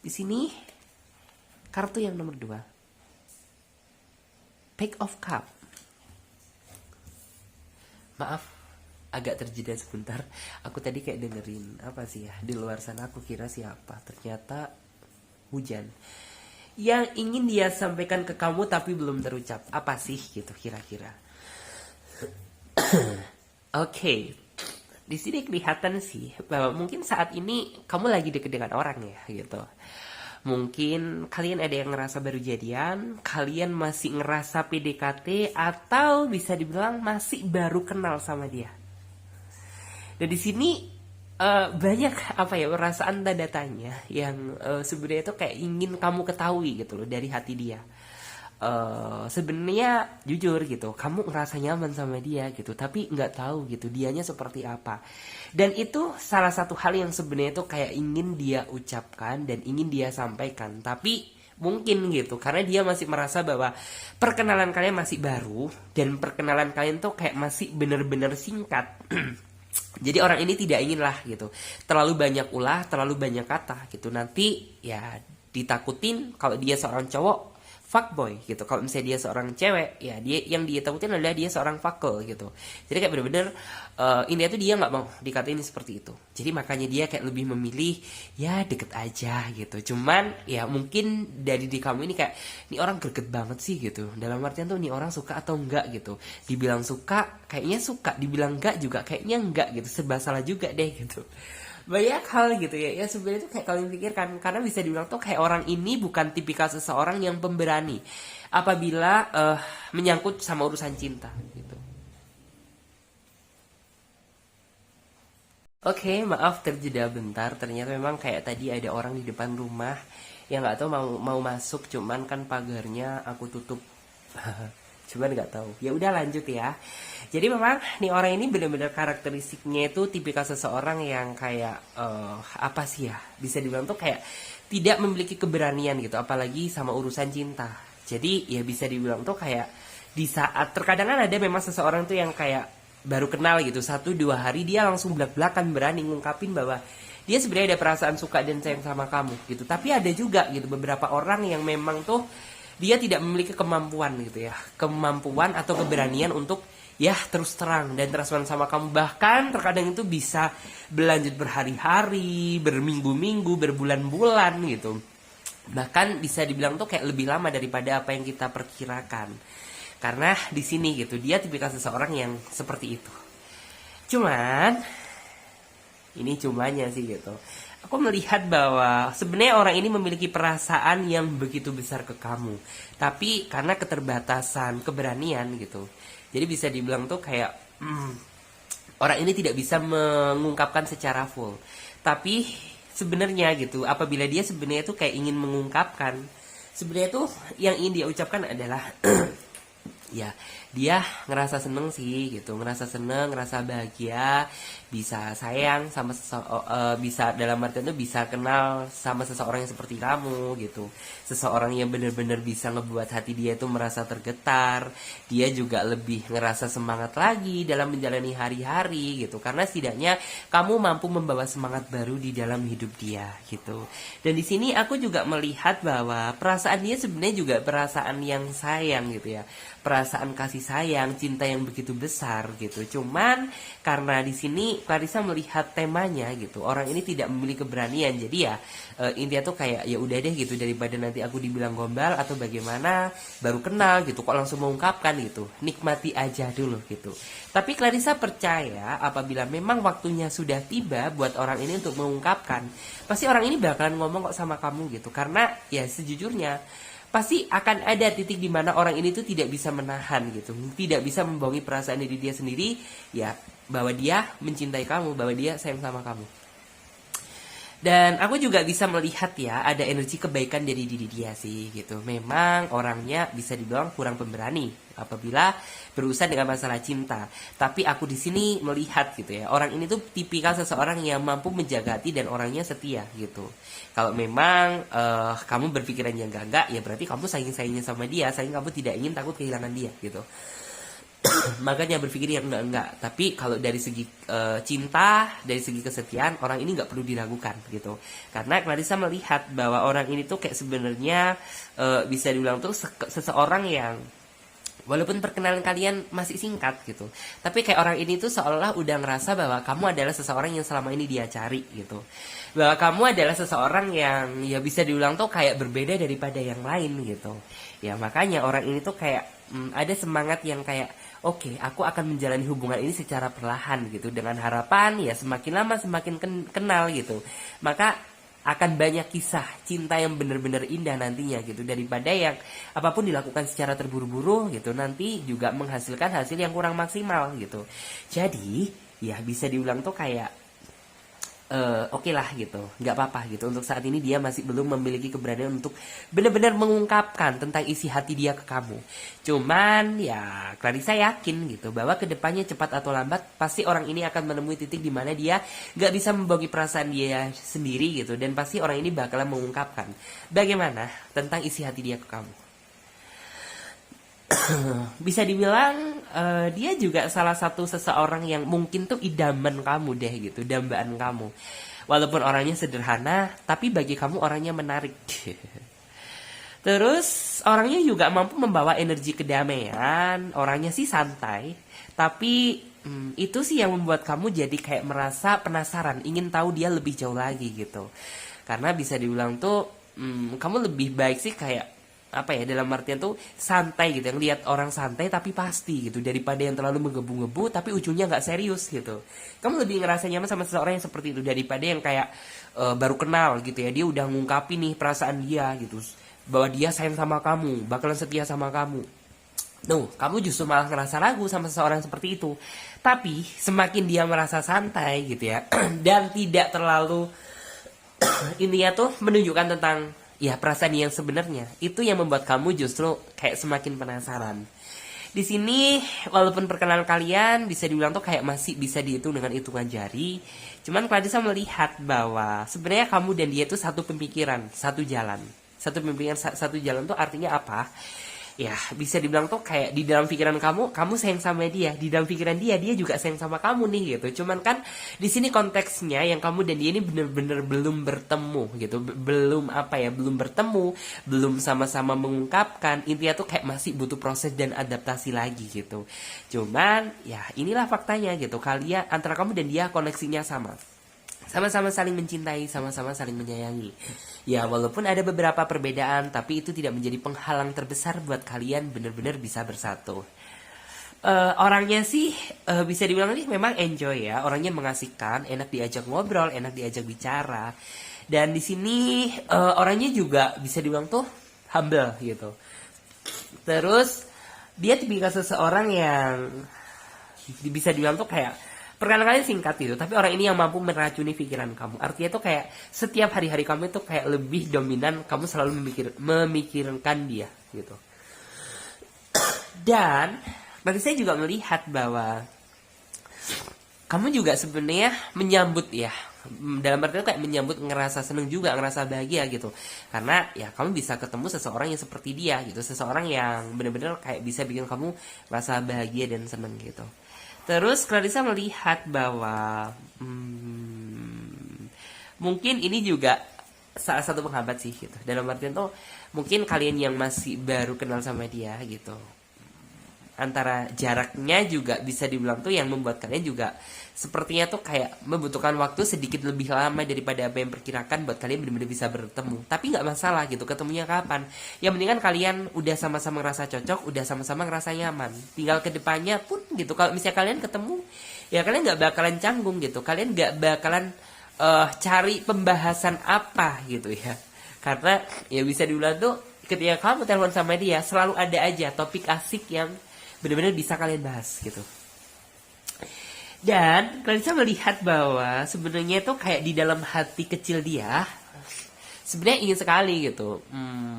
Di sini kartu yang nomor 2. Page of Cup. Maaf, agak terjeda sebentar. Aku tadi kayak dengerin apa sih ya di luar sana. Aku kira siapa, ternyata hujan yang ingin dia sampaikan ke kamu tapi belum terucap. Apa sih gitu kira-kira? Oke, di sini kelihatan sih bahwa mungkin saat ini kamu lagi deket dengan orang ya gitu. Mungkin kalian ada yang ngerasa baru jadian, kalian masih ngerasa PDKT, atau bisa dibilang masih baru kenal sama dia. Dan di sini banyak apa ya perasaan tanda tanya yang sebenarnya itu kayak ingin kamu ketahui gitu loh dari hati dia. Sebenarnya jujur gitu, kamu ngerasa nyaman sama dia gitu, tapi nggak tahu gitu dianya seperti apa. Dan itu salah satu hal yang sebenarnya itu kayak ingin dia ucapkan dan ingin dia sampaikan, tapi mungkin gitu karena dia masih merasa bahwa perkenalan kalian masih baru dan perkenalan kalian tuh kayak masih bener-bener singkat. Jadi orang ini tidak ingin lah gitu terlalu banyak ulah, terlalu banyak kata gitu. Nanti ya ditakutin kalau dia seorang cowok fuckboy gitu. Kalau misalnya dia seorang cewek, ya dia yang dia takutin adalah dia seorang fuckgirl gitu. Jadi kayak bener-bener ini tuh dia nggak mau dikatain seperti itu. Jadi makanya dia kayak lebih memilih ya deket aja gitu. Cuman ya mungkin dari di kamu ini kayak ini orang greget banget sih gitu. Dalam artian tuh ini orang suka atau enggak gitu. Dibilang suka kayaknya suka, dibilang enggak juga kayaknya enggak gitu. Serba salah juga deh gitu. Banyak hal gitu ya sebenarnya tuh kayak kalian pikirkan, karena bisa dibilang tuh kayak orang ini bukan tipikal seseorang yang pemberani apabila menyangkut sama urusan cinta gitu. Oke, maaf terjeda bentar, ternyata memang kayak tadi ada orang di depan rumah yang nggak tahu mau mau masuk, cuman kan pagarnya aku tutup. Cuman nggak tahu. Ya udah lanjut ya. Jadi memang nih orang ini benar-benar karakteristiknya itu tipikal seseorang yang kayak apa sih ya? Bisa dibilang tuh kayak tidak memiliki keberanian gitu, apalagi sama urusan cinta. Jadi ya bisa dibilang tuh kayak di saat terkadang kan ada memang seseorang tuh yang kayak baru kenal gitu 1-2 hari dia langsung belak-belakan berani ngungkapin bahwa dia sebenarnya ada perasaan suka dan sayang sama kamu gitu. Tapi ada juga gitu beberapa orang yang memang tuh dia tidak memiliki kemampuan gitu ya, kemampuan atau keberanian untuk ya terus terang dan transparan sama kamu. Bahkan terkadang itu bisa berlanjut berhari-hari, berminggu-minggu, berbulan-bulan gitu. Bahkan bisa dibilang tuh kayak lebih lama daripada apa yang kita perkirakan. Karena di sini gitu dia tipikal seseorang yang seperti itu. Cuman ini cumanya sih gitu. Aku melihat bahwa sebenarnya orang ini memiliki perasaan yang begitu besar ke kamu. Tapi karena keterbatasan keberanian gitu. Jadi bisa dibilang tuh kayak orang ini tidak bisa mengungkapkan secara full. Tapi sebenarnya gitu, apabila dia sebenarnya tuh kayak ingin mengungkapkan, sebenarnya tuh yang ingin dia ucapkan adalah ya dia ngerasa seneng sih gitu, ngerasa seneng, ngerasa bahagia, bisa sayang sama bisa dalam artian itu bisa kenal sama seseorang yang seperti kamu gitu, seseorang yang benar-benar bisa ngebuat hati dia itu merasa tergetar, dia juga lebih ngerasa semangat lagi dalam menjalani hari-hari gitu, karena setidaknya kamu mampu membawa semangat baru di dalam hidup dia gitu. Dan di sini aku juga melihat bahwa perasaan dia sebenarnya juga perasaan yang sayang gitu ya, perasaan kasih sayang, cinta yang begitu besar gitu. Cuman karena di sini Clarissa melihat temanya gitu, orang ini tidak memiliki keberanian. Jadi ya intinya tuh kayak ya udah deh gitu, daripada nanti aku dibilang gombal atau bagaimana, baru kenal gitu kok langsung mengungkapkan gitu. Nikmati aja dulu gitu. Tapi Clarissa percaya apabila memang waktunya sudah tiba buat orang ini untuk mengungkapkan, pasti orang ini bakalan ngomong kok sama kamu gitu. Karena ya sejujurnya pasti akan ada titik di mana orang ini tuh tidak bisa menahan gitu, tidak bisa membohongi perasaan diri dia sendiri ya, bahwa dia mencintai kamu, bahwa dia sayang sama kamu. Dan aku juga bisa melihat ya ada energi kebaikan dari diri dia sih gitu. Memang orangnya bisa dibilang kurang pemberani apabila berurusan dengan masalah cinta. Tapi aku di sini melihat gitu ya, orang ini tuh tipikal seseorang yang mampu menjaga hati dan orangnya setia gitu. Kalau memang kamu berpikiran yang enggak, ya berarti kamu sayang-sayangnya sama dia, sayang kamu tidak ingin takut kehilangan dia gitu. Makanya berpikir yang enggak. Tapi kalau dari segi cinta, dari segi kesetiaan, orang ini nggak perlu diragukan gitu. Karena Clarissa melihat bahwa orang ini tuh kayak sebenarnya bisa dibilang tuh seseorang yang Walaupun perkenalan kalian masih singkat gitu, tapi kayak orang ini tuh seolah udah ngerasa bahwa kamu adalah seseorang yang selama ini dia cari gitu. Bahwa kamu adalah seseorang yang ya bisa diulang tuh kayak berbeda daripada yang lain gitu. Ya makanya orang ini tuh kayak ada semangat yang kayak oke, aku akan menjalani hubungan ini secara perlahan gitu, dengan harapan ya semakin lama semakin kenal gitu. Maka akan banyak kisah cinta yang benar-benar indah nantinya gitu, daripada yang apapun dilakukan secara terburu-buru gitu, nanti juga menghasilkan hasil yang kurang maksimal gitu. Jadi ya bisa diulang tuh kayak oke lah gitu, nggak apa-apa gitu. Untuk saat ini dia masih belum memiliki keberanian untuk benar-benar mengungkapkan tentang isi hati dia ke kamu. Cuman ya Clarissa yakin gitu bahwa kedepannya cepat atau lambat pasti orang ini akan menemui titik di mana dia nggak bisa membagi perasaan dia sendiri gitu, dan pasti orang ini bakalan mengungkapkan bagaimana tentang isi hati dia ke kamu. Bisa dibilang dia juga salah satu seseorang yang mungkin tuh idaman kamu deh gitu, dambaan kamu. Walaupun orangnya sederhana, tapi bagi kamu orangnya menarik. Terus orangnya juga mampu membawa energi kedamaian, orangnya sih santai, tapi itu sih yang membuat kamu jadi kayak merasa penasaran, ingin tahu dia lebih jauh lagi gitu. Karena bisa dibilang tuh kamu lebih baik sih kayak apa ya, dalam artian tuh santai gitu, yang lihat orang santai tapi pasti gitu, daripada yang terlalu menggebu-gebu tapi ujungnya nggak serius gitu. Kamu lebih ngerasa nyaman sama seseorang yang seperti itu daripada yang kayak baru kenal gitu ya, dia udah ngungkapin nih perasaan dia gitu, bahwa dia sayang sama kamu, bakalan setia sama kamu. Tuh, kamu justru malah ngerasa ragu sama seseorang seperti itu. Tapi semakin dia merasa santai gitu ya dan tidak terlalu intinya tuh menunjukkan tentang ya perasaan yang sebenarnya, itu yang membuat kamu justru kayak semakin penasaran. Di sini walaupun perkenalan kalian bisa dibilang tuh kayak masih bisa dihitung dengan hitungan jari, cuman Clarissa melihat bahwa sebenarnya kamu dan dia itu satu pemikiran, satu jalan. Satu pemikiran, satu jalan tuh artinya apa? Ya bisa dibilang tuh kayak di dalam pikiran kamu sayang sama dia, di dalam pikiran dia juga sayang sama kamu nih gitu. Cuman kan di sini konteksnya yang kamu dan dia ini bener-bener belum bertemu gitu, belum apa ya, belum bertemu, belum sama-sama mengungkapkan. Intinya tuh kayak masih butuh proses dan adaptasi lagi gitu. Cuman ya inilah faktanya gitu, kalian antara kamu dan dia koneksinya sama. Sama-sama saling mencintai, sama-sama saling menyayangi. Ya walaupun ada beberapa perbedaan, tapi itu tidak menjadi penghalang terbesar buat kalian benar-benar bisa bersatu. Orangnya sih bisa dibilang nih memang enjoy ya, orangnya mengasihkan, enak diajak ngobrol, enak diajak bicara. Dan di sini orangnya juga bisa dibilang tuh humble gitu. Terus dia tipikal seseorang yang bisa dibilang tuh kayak perkenalan kalian singkat gitu, tapi orang ini yang mampu meracuni pikiran kamu. Artinya tuh kayak setiap hari-hari kamu itu kayak lebih dominan, kamu selalu memikirkan dia gitu. Dan bagi saya juga melihat bahwa kamu juga sebenarnya menyambut ya, dalam artinya kayak menyambut, ngerasa seneng juga, ngerasa bahagia gitu, karena ya kamu bisa ketemu seseorang yang seperti dia gitu, seseorang yang benar-benar kayak bisa bikin kamu merasa bahagia dan seneng gitu. Terus Clarissa melihat bahwa mungkin ini juga salah satu penghambat sih gitu. Dalam artian tuh mungkin kalian yang masih baru kenal sama dia gitu, antara jaraknya juga bisa dibilang tuh yang membuat kalian juga sepertinya tuh kayak membutuhkan waktu sedikit lebih lama daripada apa yang perkirakan buat kalian benar-benar bisa bertemu. Tapi nggak masalah gitu, ketemunya kapan. Yang penting kan kalian udah sama-sama ngerasa cocok, udah sama-sama ngerasa nyaman. Tinggal kedepannya pun gitu, kalau misalnya kalian ketemu, ya kalian nggak bakalan canggung gitu. Kalian nggak bakalan cari pembahasan apa gitu ya. Karena ya bisa dibilang tuh ketika kamu telepon sama dia, selalu ada aja topik asik yang benar-benar bisa kalian bahas gitu. Dan Clarissa melihat bahwa sebenarnya itu kayak di dalam hati kecil dia sebenarnya ingin sekali gitu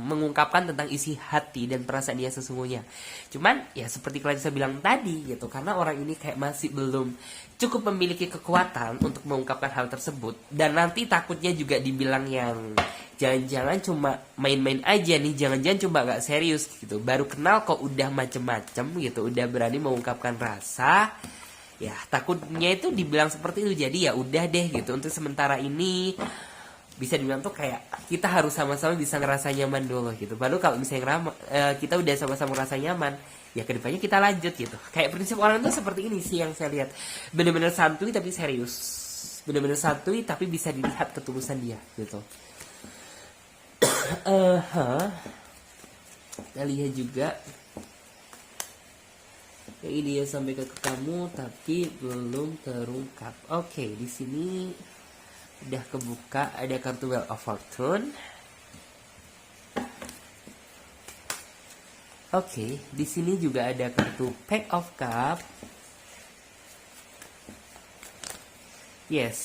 mengungkapkan tentang isi hati dan perasaan dia sesungguhnya. Cuman ya seperti Clarissa bilang tadi gitu, karena orang ini kayak masih belum cukup memiliki kekuatan untuk mengungkapkan hal tersebut, dan nanti takutnya juga dibilang yang jangan-jangan cuma main-main aja nih, jangan-jangan cuma gak serius gitu, baru kenal kok udah macem-macem gitu, udah berani mengungkapkan rasa. Ya takutnya itu dibilang seperti itu. Jadi ya udah deh gitu, untuk sementara ini bisa dibilang tuh kayak kita harus sama-sama bisa ngerasa nyaman dulu gitu. Baru kalau misalnya kita udah sama-sama ngerasa nyaman, ya kedepannya kita lanjut gitu. Kayak prinsip orang tuh seperti ini sih yang saya lihat. Bener-bener santuy tapi serius. Bener-bener santuy tapi bisa dilihat ketulusan dia gitu. Kita lihat juga kayak dia sampai ke kamu tapi belum terungkap. Oke, di sini udah kebuka, ada kartu Wheel of Fortune. Oke, di sini juga ada kartu Pack of Cup. Yes,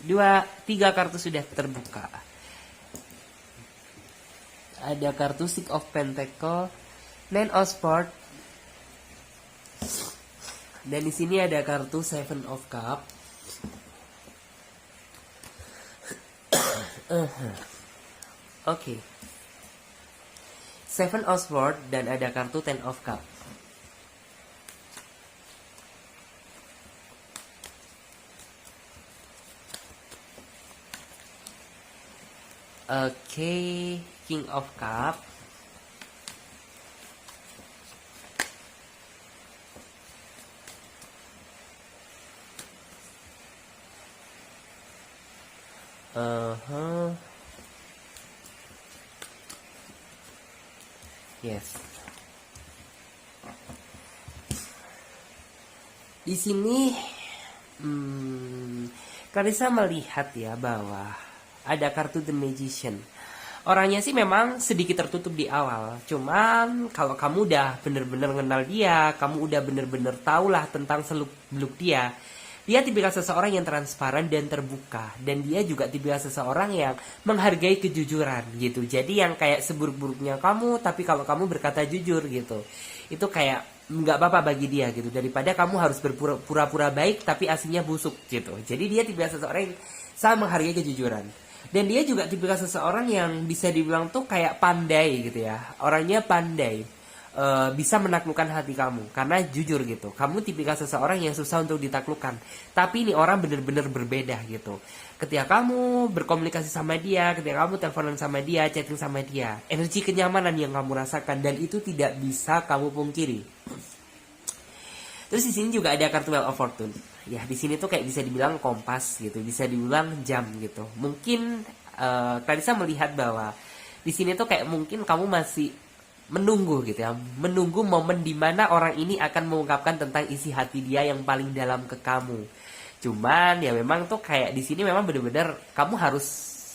3 kartu sudah terbuka. Ada kartu Six of Pentacle, Nine of Swords, dan di sini ada kartu Seven of Cup. Oke. Seven of Swords dan ada kartu Ten of Cup. Oke, King of Cup. Yes. Di sini Karissa melihat ya bahwa ada kartu The Magician. Orangnya sih memang sedikit tertutup di awal. Cuman kalau kamu udah bener-bener kenal dia, kamu udah bener-bener tahulah tentang seluk-beluk dia. Dia tipikal seseorang yang transparan dan terbuka. Dan dia juga tipikal seseorang yang menghargai kejujuran gitu. Jadi yang kayak seburuk-buruknya kamu, tapi kalau kamu berkata jujur gitu, itu kayak nggak apa-apa bagi dia gitu. Daripada kamu harus berpura-pura baik tapi aslinya busuk gitu. Jadi dia tipikal seseorang yang sangat menghargai kejujuran. Dan dia juga tipikal seseorang yang bisa dibilang tuh kayak pandai gitu ya. Orangnya pandai. Bisa menaklukkan hati kamu karena jujur gitu. Kamu tipikal seseorang yang susah untuk ditaklukkan. Tapi ini orang bener-bener berbeda gitu. Ketika kamu berkomunikasi sama dia, ketika kamu teleponan sama dia, chatting sama dia, energi kenyamanan yang kamu rasakan dan itu tidak bisa kamu pungkiri. Terus di sini juga ada kartu Wheel of Fortune. Ya di sini tuh kayak bisa dibilang kompas gitu, bisa dibilang jam gitu. Mungkin Clarissa melihat bahwa di sini tuh kayak mungkin kamu masih menunggu gitu ya, menunggu momen dimana orang ini akan mengungkapkan tentang isi hati dia yang paling dalam ke kamu. Cuman ya memang tuh kayak di sini memang bener-bener kamu harus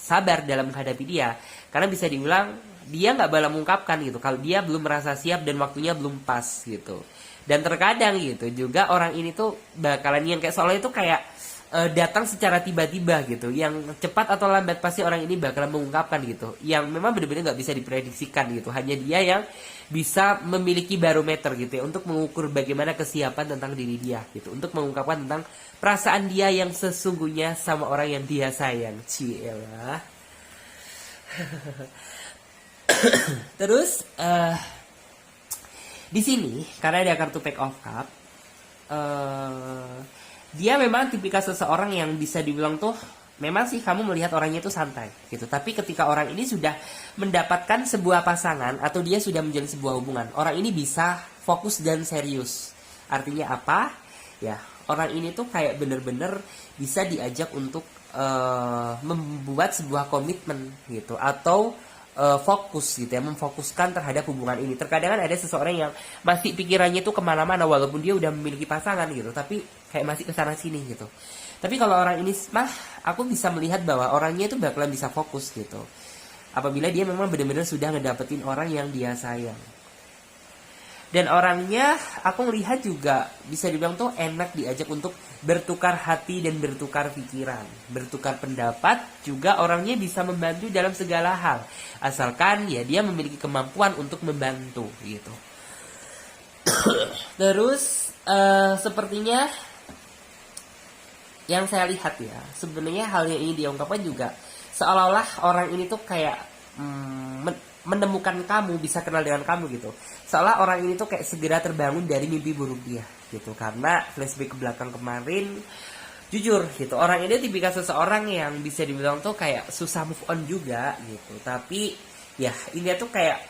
sabar dalam menghadapi dia, karena bisa dibilang dia nggak bakal mengungkapkan gitu kalau dia belum merasa siap dan waktunya belum pas gitu. Dan terkadang gitu juga orang ini tuh bakalan yang kayak soalnya itu kayak datang secara tiba-tiba gitu, yang cepat atau lambat pasti orang ini bakalan mengungkapkan gitu, yang memang benar-benar nggak bisa diprediksikan gitu. Hanya dia yang bisa memiliki barometer gitu ya, untuk mengukur bagaimana kesiapan tentang diri dia gitu, untuk mengungkapkan tentang perasaan dia yang sesungguhnya sama orang yang dia sayang. Cielah. Terus di sini karena ada kartu Pack of Cup, dia memang tipikal seseorang yang bisa dibilang tuh memang sih kamu melihat orangnya itu santai gitu. Tapi ketika orang ini sudah mendapatkan sebuah pasangan atau dia sudah menjalin sebuah hubungan, orang ini bisa fokus dan serius. Artinya apa? Ya, orang ini tuh kayak bener-bener bisa diajak untuk membuat sebuah komitmen gitu, atau fokus gitu ya, memfokuskan terhadap hubungan ini. Terkadang ada seseorang yang masih pikirannya tuh kemana-mana walaupun dia udah memiliki pasangan gitu, tapi kayak masih kesana sini gitu. Tapi kalau orang ini aku bisa melihat bahwa orangnya itu bakalan bisa fokus gitu, apabila dia memang benar-benar sudah ngedapetin orang yang dia sayang. Dan orangnya aku melihat juga bisa dibilang tuh enak diajak untuk bertukar hati dan bertukar pikiran, bertukar pendapat. Juga orangnya bisa membantu dalam segala hal, asalkan ya dia memiliki kemampuan untuk membantu gitu. Terus sepertinya yang saya lihat ya, sebenarnya hal yang ini diungkapkan juga seolah-olah orang ini tuh kayak menemukan kamu, bisa kenal dengan kamu gitu. Seolah orang ini tuh kayak segera terbangun dari mimpi buruk dia gitu. Karena flashback ke belakang kemarin, jujur gitu, orang ini tipikal seseorang yang bisa dibilang tuh kayak susah move on juga gitu. Tapi ya ini tuh kayak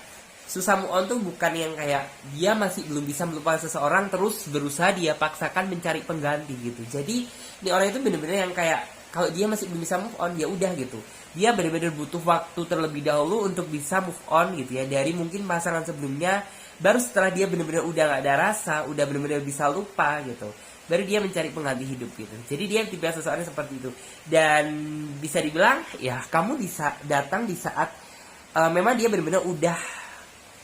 susah move on tuh bukan yang kayak dia masih belum bisa melupakan seseorang terus berusaha dia paksakan mencari pengganti gitu. Jadi ini orang itu bener-bener yang kayak kalau dia masih belum bisa move on ya udah gitu. Dia bener-bener butuh waktu terlebih dahulu untuk bisa move on gitu ya dari mungkin pasangan sebelumnya. Baru setelah dia bener-bener udah gak ada rasa, udah bener-bener bisa lupa gitu, baru dia mencari pengganti hidup gitu. Jadi dia tipe seseorang seperti itu. Dan bisa dibilang ya kamu bisa datang di saat memang dia bener-bener udah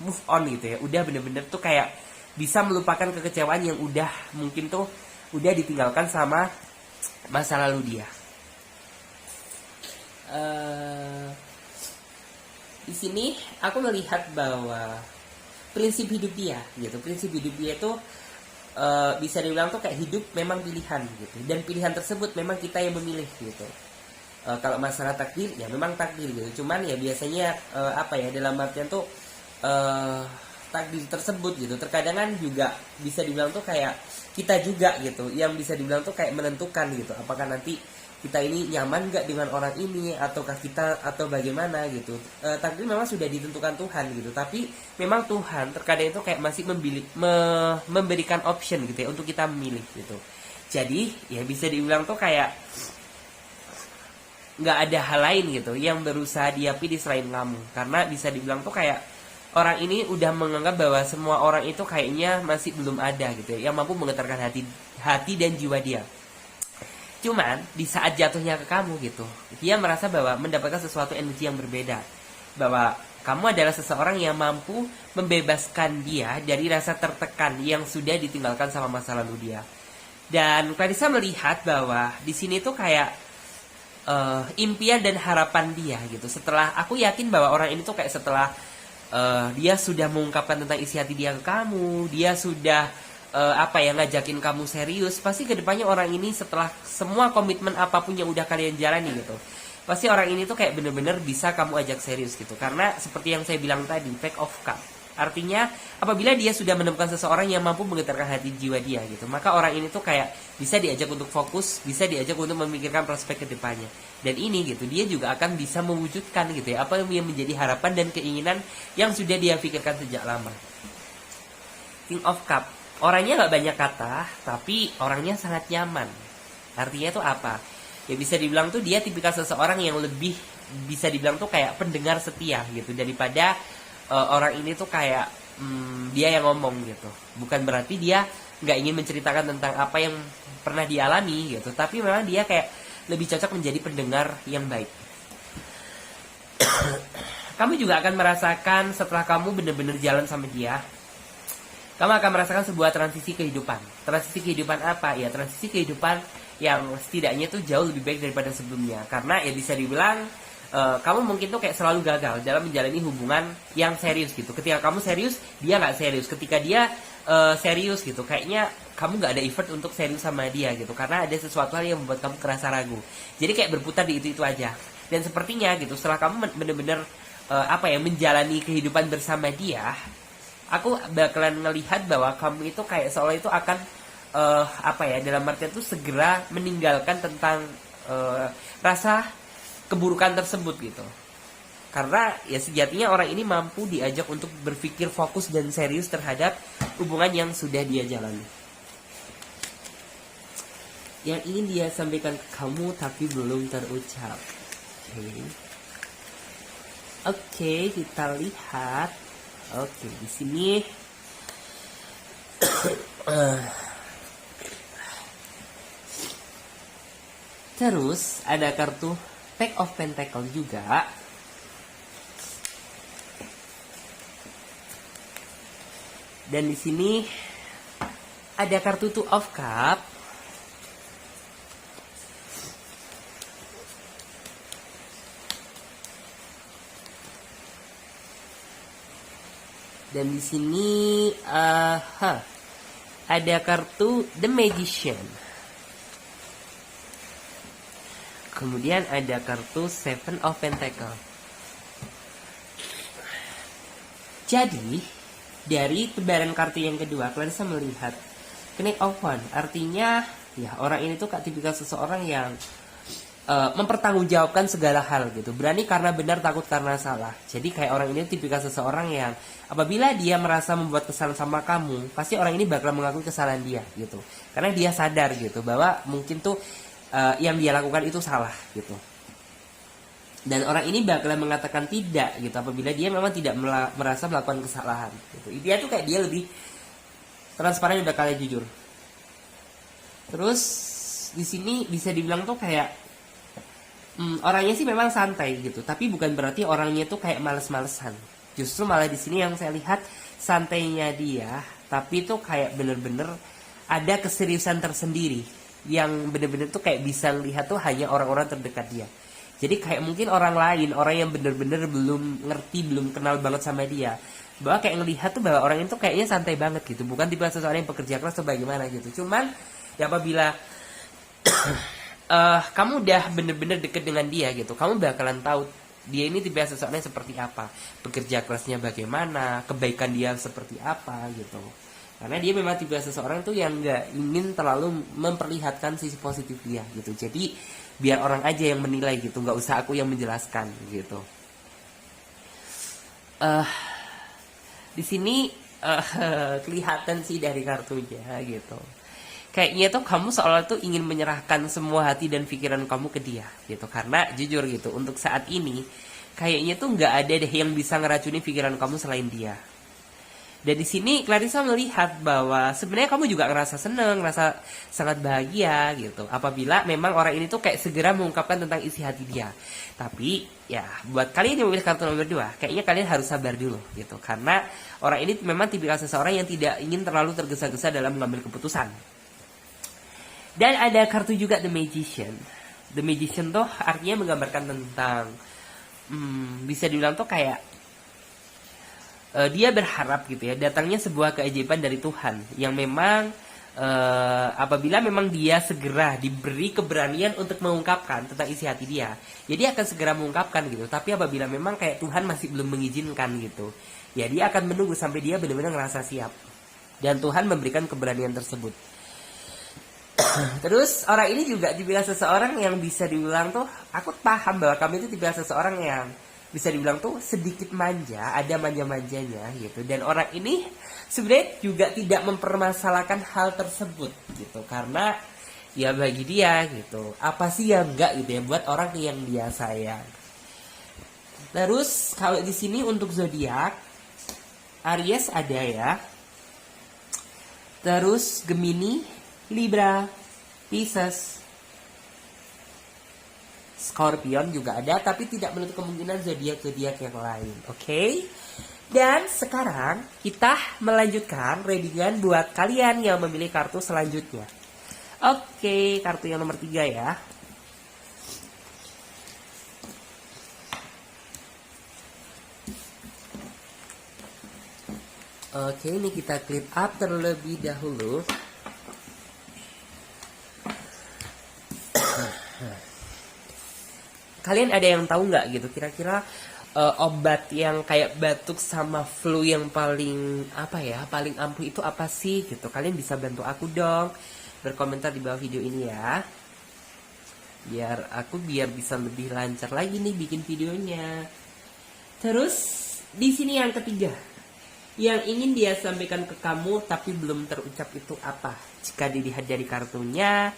move on gitu ya, udah bener-bener tuh kayak bisa melupakan kekecewaan yang udah mungkin tuh udah ditinggalkan sama masa lalu dia. Di sini aku melihat bahwa prinsip hidup dia gitu, prinsip hidup dia itu bisa dibilang tuh kayak hidup memang pilihan gitu, dan pilihan tersebut memang kita yang memilih gitu. Kalau masalah takdir ya memang takdir gitu, cuman ya biasanya apa ya, dalam artian tuh takdir tersebut gitu terkadang kan juga bisa dibilang tuh kayak kita juga gitu yang bisa dibilang tuh kayak menentukan gitu, apakah nanti kita ini nyaman gak dengan orang ini ataukah kita atau bagaimana gitu. Takdir memang sudah ditentukan Tuhan gitu, tapi memang Tuhan terkadang itu kayak masih memberikan option gitu ya untuk kita memilih gitu. Jadi ya bisa dibilang tuh kayak nggak ada hal lain gitu yang berusaha dia pilih selain kamu, karena bisa dibilang tuh kayak orang ini udah menganggap bahwa semua orang itu kayaknya masih belum ada gitu ya yang mampu menggetarkan hati dan jiwa dia. Cuman di saat jatuhnya ke kamu gitu, dia merasa bahwa mendapatkan sesuatu energi yang berbeda, bahwa kamu adalah seseorang yang mampu membebaskan dia dari rasa tertekan yang sudah ditinggalkan sama masa lalu dia. Dan Clarissa melihat bahwa di sini tuh kayak impian dan harapan dia gitu. Setelah aku yakin bahwa orang ini tuh kayak setelah dia sudah mengungkapkan tentang isi hati dia ke kamu, dia sudah ngajakin kamu serius, pasti kedepannya orang ini setelah semua komitmen apapun yang udah kalian jalani gitu, pasti orang ini tuh kayak bener-bener bisa kamu ajak serius gitu. Karena seperti yang saya bilang tadi, Pack of Cup artinya apabila dia sudah menemukan seseorang yang mampu menggetarkan hati jiwa dia gitu, maka orang ini tuh kayak bisa diajak untuk fokus, bisa diajak untuk memikirkan prospek kedepannya. Dan ini gitu, dia juga akan bisa mewujudkan gitu ya apa yang menjadi harapan dan keinginan yang sudah dia pikirkan sejak lama. King of Cup, orangnya gak banyak kata, tapi orangnya sangat nyaman. Artinya tuh apa? Ya bisa dibilang tuh dia tipikal seseorang yang lebih bisa dibilang tuh kayak pendengar setia gitu, daripada orang ini tuh kayak dia yang ngomong gitu. Bukan berarti dia gak ingin menceritakan tentang apa yang pernah dialami gitu, tapi memang dia kayak lebih cocok menjadi pendengar yang baik. Kamu juga akan merasakan setelah kamu benar-benar jalan sama dia, kamu akan merasakan sebuah transisi kehidupan. Transisi kehidupan apa? Ya transisi kehidupan yang setidaknya tuh jauh lebih baik daripada sebelumnya. Karena ya bisa dibilang kamu mungkin tuh kayak selalu gagal dalam menjalani hubungan yang serius gitu. Ketika kamu serius, dia gak serius. Ketika dia serius gitu, kayaknya kamu gak ada effort untuk serius sama dia gitu. Karena ada sesuatu hal yang membuat kamu kerasa ragu. Jadi kayak berputar di itu-itu aja. Dan sepertinya gitu, setelah kamu bener-bener menjalani kehidupan bersama dia, aku bakalan ngelihat bahwa kamu itu kayak seolah itu akan dalam artian itu segera meninggalkan tentang rasa keburukan tersebut gitu. Karena ya sejatinya orang ini mampu diajak untuk berpikir fokus dan serius terhadap hubungan yang sudah dia jalani. Yang ingin dia sampaikan ke kamu tapi belum terucap. Oke, kita lihat. Oke, di sini terus ada kartu Pack of Pentacle juga. Dan di sini ada kartu Two of Cup. Dan di sini ada kartu The Magician. Kemudian ada kartu Seven of Pentacle. Jadi dari tebaran kartu yang kedua, kalian bisa melihat Knight of Wands. Artinya Ya, orang ini tuh tipikal seseorang yang mempertanggungjawabkan segala hal gitu. Berani karena benar, takut karena salah. Jadi kayak orang ini tipikal seseorang yang apabila dia merasa membuat kesalahan sama kamu, pasti orang ini bakal mengakui kesalahan dia gitu. Karena dia sadar gitu bahwa mungkin tuh yang dia lakukan itu salah gitu. Dan orang ini bakal mengatakan tidak gitu apabila dia memang tidak merasa melakukan kesalahan gitu. Dia tuh kayak dia lebih transparan, udah kalian jujur. Terus di sini bisa dibilang tuh kayak orangnya sih memang santai gitu, tapi bukan berarti orangnya tuh kayak males-malesan. Justru malah di sini yang saya lihat santainya dia, tapi tuh kayak bener-bener ada keseriusan tersendiri yang bener-bener tuh kayak bisa lihat tuh hanya orang-orang terdekat dia. Jadi kayak mungkin orang lain, orang yang bener-bener belum ngerti, belum kenal banget sama dia, bahwa kayak ngelihat tuh bahwa orang itu kayaknya santai banget gitu, bukan tipe seseorang yang pekerja keras atau bagaimana gitu. Cuman ya apabila kamu udah bener-bener deket dengan dia gitu, kamu bakalan tahu dia ini tipe seseorang seperti apa, bekerja kerasnya bagaimana, kebaikan dia seperti apa gitu. Karena dia memang tipe seseorang tuh yang nggak ingin terlalu memperlihatkan sisi positif dia gitu. Jadi biar orang aja yang menilai gitu, nggak usah aku yang menjelaskan gitu. Di sini kelihatan sih dari kartunya gitu. Kayaknya tuh kamu seolah tuh ingin menyerahkan semua hati dan pikiran kamu ke dia gitu. Karena jujur gitu, untuk saat ini kayaknya tuh nggak ada deh yang bisa ngeracuni pikiran kamu selain dia. Dan di sini Clarissa melihat bahwa sebenarnya kamu juga ngerasa seneng, ngerasa sangat bahagia gitu. Apabila memang orang ini tuh kayak segera mengungkapkan tentang isi hati dia. Tapi ya buat kalian yang memilih kartu nomor 2, kayaknya kalian harus sabar dulu gitu. Karena orang ini memang tipikal seseorang yang tidak ingin terlalu tergesa-gesa dalam mengambil keputusan. Dan ada kartu juga The Magician. The Magician tuh artinya menggambarkan tentang bisa dibilang tuh kayak dia berharap gitu ya, datangnya sebuah keajaiban dari Tuhan yang memang apabila memang dia segera diberi keberanian untuk mengungkapkan tentang isi hati dia, jadi akan segera mengungkapkan gitu. Tapi apabila memang kayak Tuhan masih belum mengizinkan gitu, ya dia akan menunggu sampai dia benar-benar ngerasa siap, dan Tuhan memberikan keberanian tersebut. Terus orang ini juga dibilang seseorang yang bisa dibilang tuh, aku paham bahwa kamu itu dibilang seseorang yang bisa dibilang tuh sedikit manja, ada manja-manjanya gitu. Dan orang ini sebenarnya juga tidak mempermasalahkan hal tersebut gitu, karena ya bagi dia gitu, apa sih yang enggak gitu ya buat orang yang dia sayang. Terus kalau di sini untuk zodiak Aries ada ya. Terus Gemini, Libra, Pisces, Scorpion juga ada, tapi tidak menutup kemungkinan zodiak-zodiak yang lain. Oke? Dan sekarang kita melanjutkan readingan buat kalian yang memilih kartu selanjutnya. Oke, kartu yang nomor 3 ya. Oke, ini kita clip up terlebih dahulu. Kalian ada yang tahu nggak gitu kira-kira obat yang kayak batuk sama flu yang paling paling ampuh itu apa sih gitu? Kalian bisa bantu aku dong, berkomentar di bawah video ini ya, biar bisa lebih lancar lagi nih bikin videonya. Terus di sini yang ketiga, yang ingin dia sampaikan ke kamu tapi belum terucap itu apa? Jika dilihat dari kartunya,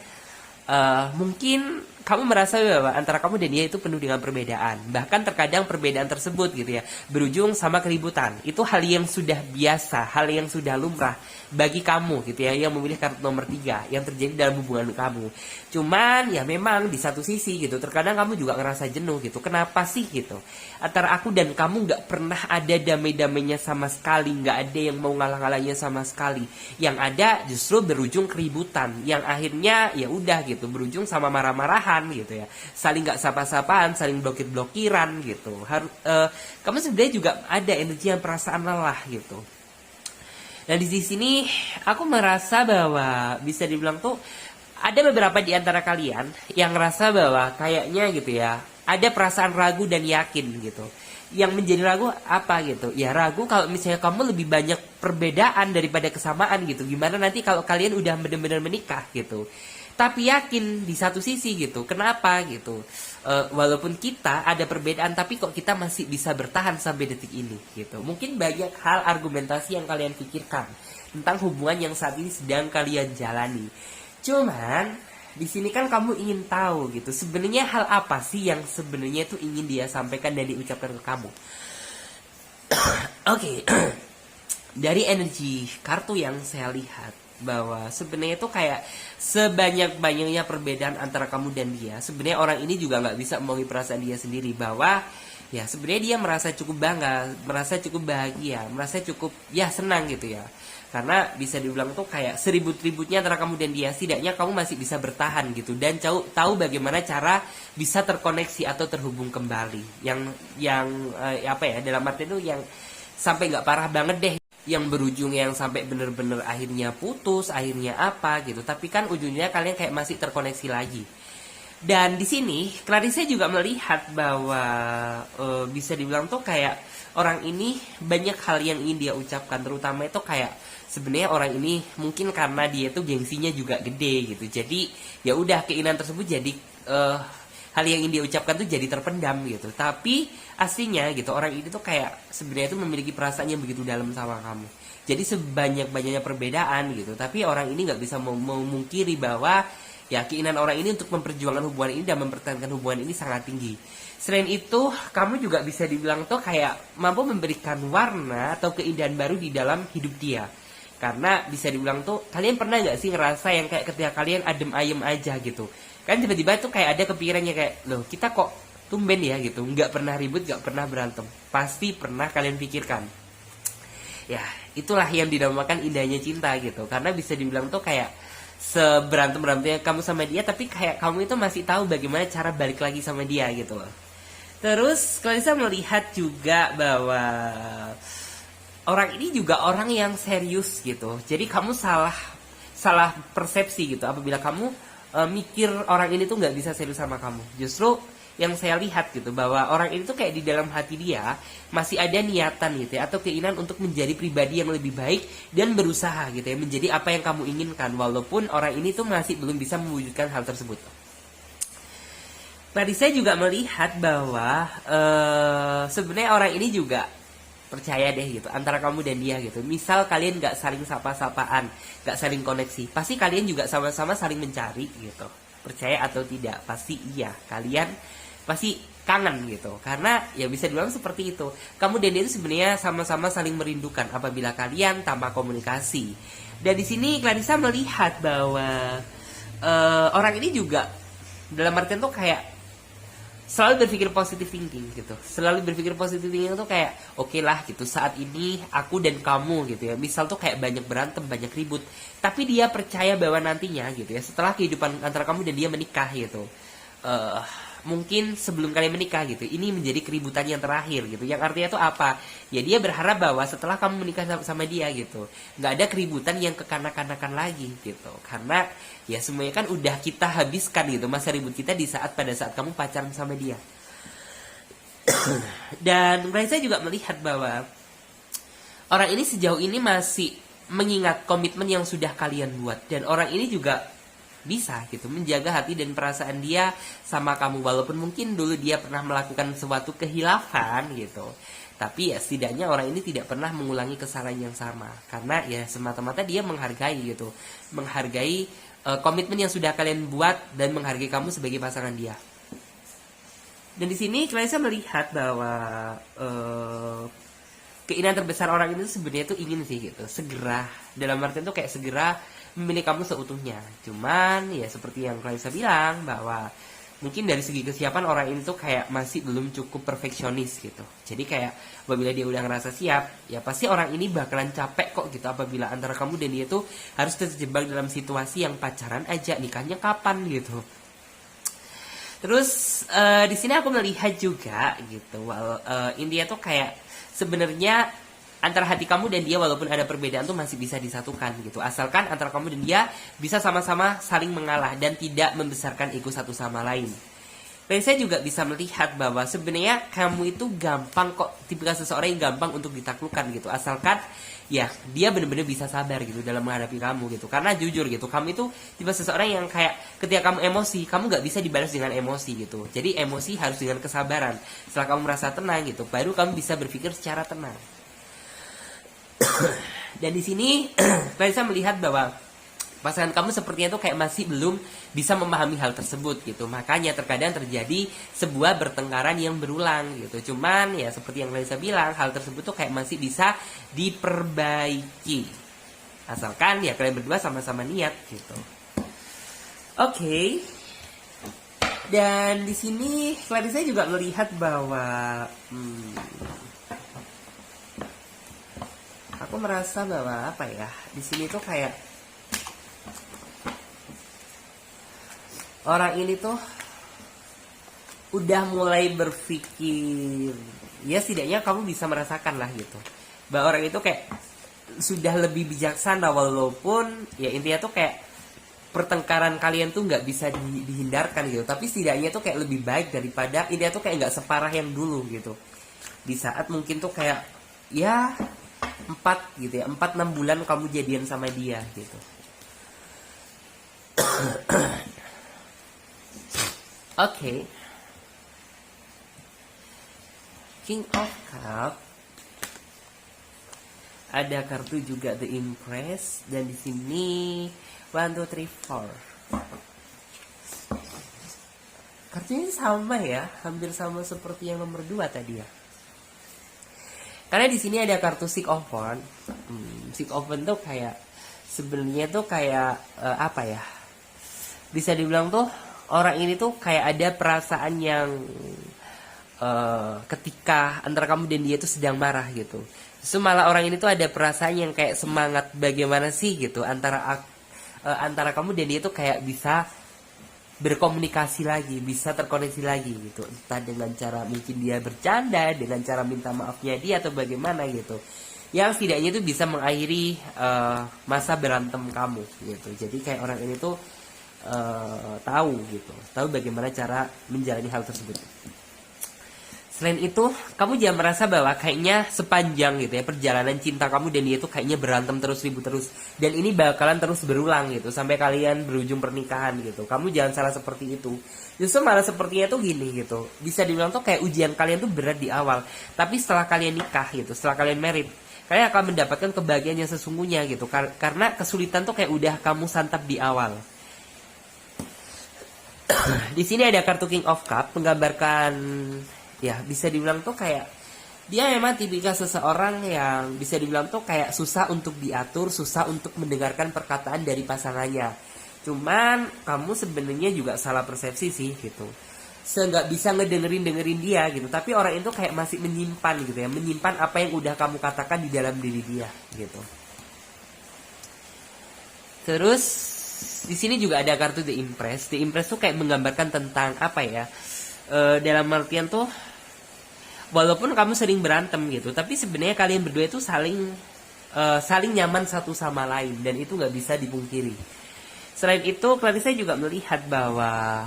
mungkin kamu merasa bahwa antara kamu dan dia itu penuh dengan perbedaan. Bahkan terkadang perbedaan tersebut gitu ya berujung sama keributan. Itu hal yang sudah biasa, hal yang sudah lumrah bagi kamu gitu ya, yang memilih kartu nomor 3 yang terjadi dalam hubungan kamu. Cuman ya memang di satu sisi gitu, terkadang kamu juga ngerasa jenuh gitu. Kenapa sih gitu? Antara aku dan kamu gak pernah ada damai-damainya sama sekali, gak ada yang mau ngalah-ngalahnya sama sekali. Yang ada justru berujung keributan, yang akhirnya ya udah gitu berujung sama marah-marahan gitu ya, saling nggak sapa-sapaan, saling blokir-blokiran gitu. Kamu sebenarnya juga ada energi yang perasaan lelah gitu. Dan di sini aku merasa bahwa bisa dibilang tuh ada beberapa di antara kalian yang ngerasa bahwa kayaknya gitu ya ada perasaan ragu dan yakin gitu. Yang menjadi ragu apa gitu? Ya ragu kalau misalnya kamu lebih banyak perbedaan daripada kesamaan gitu. Gimana nanti kalau kalian udah benar-benar menikah gitu? Tapi yakin di satu sisi gitu. Kenapa gitu? Walaupun kita ada perbedaan, tapi kok kita masih bisa bertahan sampai detik ini gitu. Mungkin banyak hal argumentasi yang kalian pikirkan tentang hubungan yang saat ini sedang kalian jalani. Cuman di sini kan kamu ingin tahu gitu, sebenarnya hal apa sih yang sebenarnya itu ingin dia sampaikan dan diucapkan ke kamu. Oke. Dari energi kartu yang saya lihat, bahwa sebenarnya itu kayak sebanyak-banyaknya perbedaan antara kamu dan dia, sebenarnya orang ini juga nggak bisa memahami perasaan dia sendiri, bahwa ya sebenarnya dia merasa cukup bangga, merasa cukup bahagia, merasa cukup ya senang gitu ya. Karena bisa dibilang tuh kayak seribut-ributnya antara kamu dan dia, setidaknya kamu masih bisa bertahan gitu, dan tahu bagaimana cara bisa terkoneksi atau terhubung kembali. Yang apa ya, dalam arti itu yang sampai nggak parah banget deh, yang berujung yang sampai bener-bener akhirnya putus, akhirnya apa gitu. Tapi kan ujungnya kalian kayak masih terkoneksi lagi. Dan di sini Clarissa juga melihat bahwa bisa dibilang tuh kayak orang ini banyak hal yang ingin dia ucapkan, terutama itu kayak sebenarnya orang ini mungkin karena dia tuh gengsinya juga gede gitu. Jadi ya udah, keinginan tersebut jadi hal yang ingin dia ucapkan tuh jadi terpendam gitu. Tapi aslinya gitu, orang ini tuh kayak sebenarnya tuh memiliki perasaan yang begitu dalam sama kamu. Jadi sebanyak-banyaknya perbedaan gitu, tapi orang ini nggak bisa memungkiri bahwa ya keinginan orang ini untuk memperjuangkan hubungan ini dan mempertahankan hubungan ini sangat tinggi. Selain itu, kamu juga bisa dibilang tuh kayak mampu memberikan warna atau keindahan baru di dalam hidup dia. Karena bisa dibilang tuh, kalian pernah nggak sih ngerasa yang kayak ketika kalian adem ayem aja gitu, kan tiba-tiba tuh kayak ada kepikirannya kayak, loh kita kok tumben ya gitu, nggak pernah ribut, nggak pernah berantem. Pasti pernah kalian pikirkan. Ya itulah yang dinamakan indahnya cinta gitu. Karena bisa dibilang tuh kayak seberantem-berantemnya kamu sama dia, tapi kayak kamu itu masih tahu bagaimana cara balik lagi sama dia gitu loh. Terus kalian bisa melihat juga bahwa orang ini juga orang yang serius gitu. Jadi kamu salah persepsi gitu apabila kamu mikir orang ini tuh nggak bisa serius sama kamu. Justru yang saya lihat gitu, bahwa orang ini tuh kayak di dalam hati dia masih ada niatan gitu ya, atau keinginan untuk menjadi pribadi yang lebih baik dan berusaha gitu ya, menjadi apa yang kamu inginkan, walaupun orang ini tuh masih belum bisa mewujudkan hal tersebut. Tadi saya juga melihat bahwa sebenarnya orang ini juga percaya deh gitu antara kamu dan dia gitu. Misal kalian gak saling sapa-sapaan, gak saling koneksi, pasti kalian juga sama-sama saling mencari gitu. Percaya atau tidak, pasti iya, kalian pasti kangen gitu. Karena ya bisa dibilang seperti itu, kamu dan dia itu sebenarnya sama-sama saling merindukan apabila kalian tanpa komunikasi. Dan di sini Clarissa melihat bahwa orang ini juga dalam artian tuh kayak selalu berpikir positive thinking gitu. Selalu berpikir positive thinking tuh kayak oke lah gitu, saat ini aku dan kamu gitu ya. Misal tuh kayak banyak berantem, banyak ribut, tapi dia percaya bahwa nantinya gitu ya, setelah kehidupan antara kamu dan dia menikah gitu, mungkin sebelum kalian menikah gitu, ini menjadi keributan yang terakhir gitu. Yang artinya tuh apa? Ya dia berharap bahwa setelah kamu menikah sama dia gitu, nggak ada keributan yang kekanak-kanakan lagi gitu. Karena ya semuanya kan udah kita habiskan gitu masa ribut kita pada saat kamu pacaran sama dia. Dan saya juga melihat bahwa orang ini sejauh ini masih mengingat komitmen yang sudah kalian buat, dan orang ini juga bisa gitu menjaga hati dan perasaan dia sama kamu, walaupun mungkin dulu dia pernah melakukan suatu kehilafan gitu, tapi ya setidaknya orang ini tidak pernah mengulangi kesalahan yang sama, karena ya semata-mata dia menghargai gitu, menghargai komitmen yang sudah kalian buat dan menghargai kamu sebagai pasangan dia. Dan di sini Clarissa melihat bahwa keinginan terbesar orang itu sebenarnya tuh ingin sih gitu, segera, dalam artian tuh kayak segera memilih kamu seutuhnya. Cuman ya seperti yang Clarissa bilang, bahwa mungkin dari segi kesiapan orang ini tuh kayak masih belum cukup perfeksionis gitu. Jadi kayak apabila dia udah ngerasa siap, ya pasti orang ini bakalan capek kok gitu apabila antara kamu dan dia tuh harus terjebak dalam situasi yang pacaran aja, nikahnya kapan gitu. Terus di sini aku melihat juga gitu, India tuh kayak sebenarnya antara hati kamu dan dia walaupun ada perbedaan tuh masih bisa disatukan gitu, asalkan antara kamu dan dia bisa sama-sama saling mengalah dan tidak membesarkan ego satu sama lain. Dan saya juga bisa melihat bahwa sebenarnya kamu itu gampang kok, tipikal seseorang yang gampang untuk ditaklukkan gitu, asalkan ya dia benar-benar bisa sabar gitu dalam menghadapi kamu gitu. Karena jujur gitu, kamu itu tipe seseorang yang kayak ketika kamu emosi, kamu nggak bisa dibalas dengan emosi gitu. Jadi emosi harus dengan kesabaran. Setelah kamu merasa tenang gitu, baru kamu bisa berpikir secara tenang. Dan di sini saya melihat bahwa pasangan kamu sepertinya tuh kayak masih belum bisa memahami hal tersebut gitu. Makanya terkadang terjadi sebuah pertengkaran yang berulang gitu. Cuman ya seperti yang saya bilang, hal tersebut tuh kayak masih bisa diperbaiki. Asalkan ya kalian berdua sama-sama niat gitu. Oke. Dan di sini saya juga melihat bahwa aku merasa bahwa apa ya, di sini tuh kayak orang ini tuh udah mulai berpikir, ya setidaknya kamu bisa merasakan lah gitu, bahwa orang itu kayak sudah lebih bijaksana, walaupun ya intinya tuh kayak pertengkaran kalian tuh nggak bisa dihindarkan gitu, tapi setidaknya tuh kayak lebih baik daripada intinya tuh kayak nggak separah yang dulu gitu. Di saat mungkin tuh kayak ya 4 gitu ya, 4-6 bulan kamu jadian sama dia gitu. Oke. King of Cup. Ada kartu juga The Empress, dan di sini 1 2 3 4. Kartunya sama ya, hampir sama seperti yang nomor 2 tadi ya. Karena di sini ada kartu Six of Wands. Six of Wands tuh kayak sebenarnya tuh kayak apa ya? Bisa dibilang tuh orang ini tuh kayak ada perasaan yang ketika antara kamu dan dia tuh sedang marah gitu. Justru malah orang ini tuh ada perasaan yang kayak semangat bagaimana sih gitu antara kamu dan dia tuh kayak bisa berkomunikasi lagi, bisa terkoneksi lagi gitu. Entah dengan cara mungkin dia bercanda, dengan cara minta maafnya dia atau bagaimana gitu. Yang setidaknya itu bisa mengakhiri masa berantem kamu gitu. Jadi kayak orang ini tuh tahu bagaimana cara menjalani hal tersebut. Selain itu, kamu jangan merasa bahwa kayaknya sepanjang gitu ya perjalanan cinta kamu dan dia itu kayaknya berantem terus, ribut terus, dan ini bakalan terus berulang gitu sampai kalian berujung pernikahan gitu. Kamu jangan salah seperti itu. Justru malah sepertinya tuh gini gitu. Bisa dibilang tuh kayak ujian kalian tuh berat di awal, tapi setelah kalian nikah gitu, setelah kalian married, kalian akan mendapatkan kebahagiaan yang sesungguhnya gitu. Karena kesulitan tuh kayak udah kamu santap di awal. Di sini ada kartu King of Cup menggambarkan ya bisa dibilang tuh kayak dia memang tipikal seseorang yang bisa dibilang tuh kayak susah untuk diatur, susah untuk mendengarkan perkataan dari pasangannya. Cuman kamu sebenarnya juga salah persepsi sih gitu. Nggak bisa ngedengerin dia gitu. Tapi orang itu kayak masih menyimpan gitu ya, menyimpan apa yang udah kamu katakan di dalam diri dia gitu. Terus di sini juga ada kartu The Empress. The Empress tuh kayak menggambarkan tentang apa ya? Dalam artian tuh walaupun kamu sering berantem gitu, tapi sebenarnya kalian berdua itu saling nyaman satu sama lain, dan itu nggak bisa dipungkiri. Selain itu, Clarissa juga melihat bahwa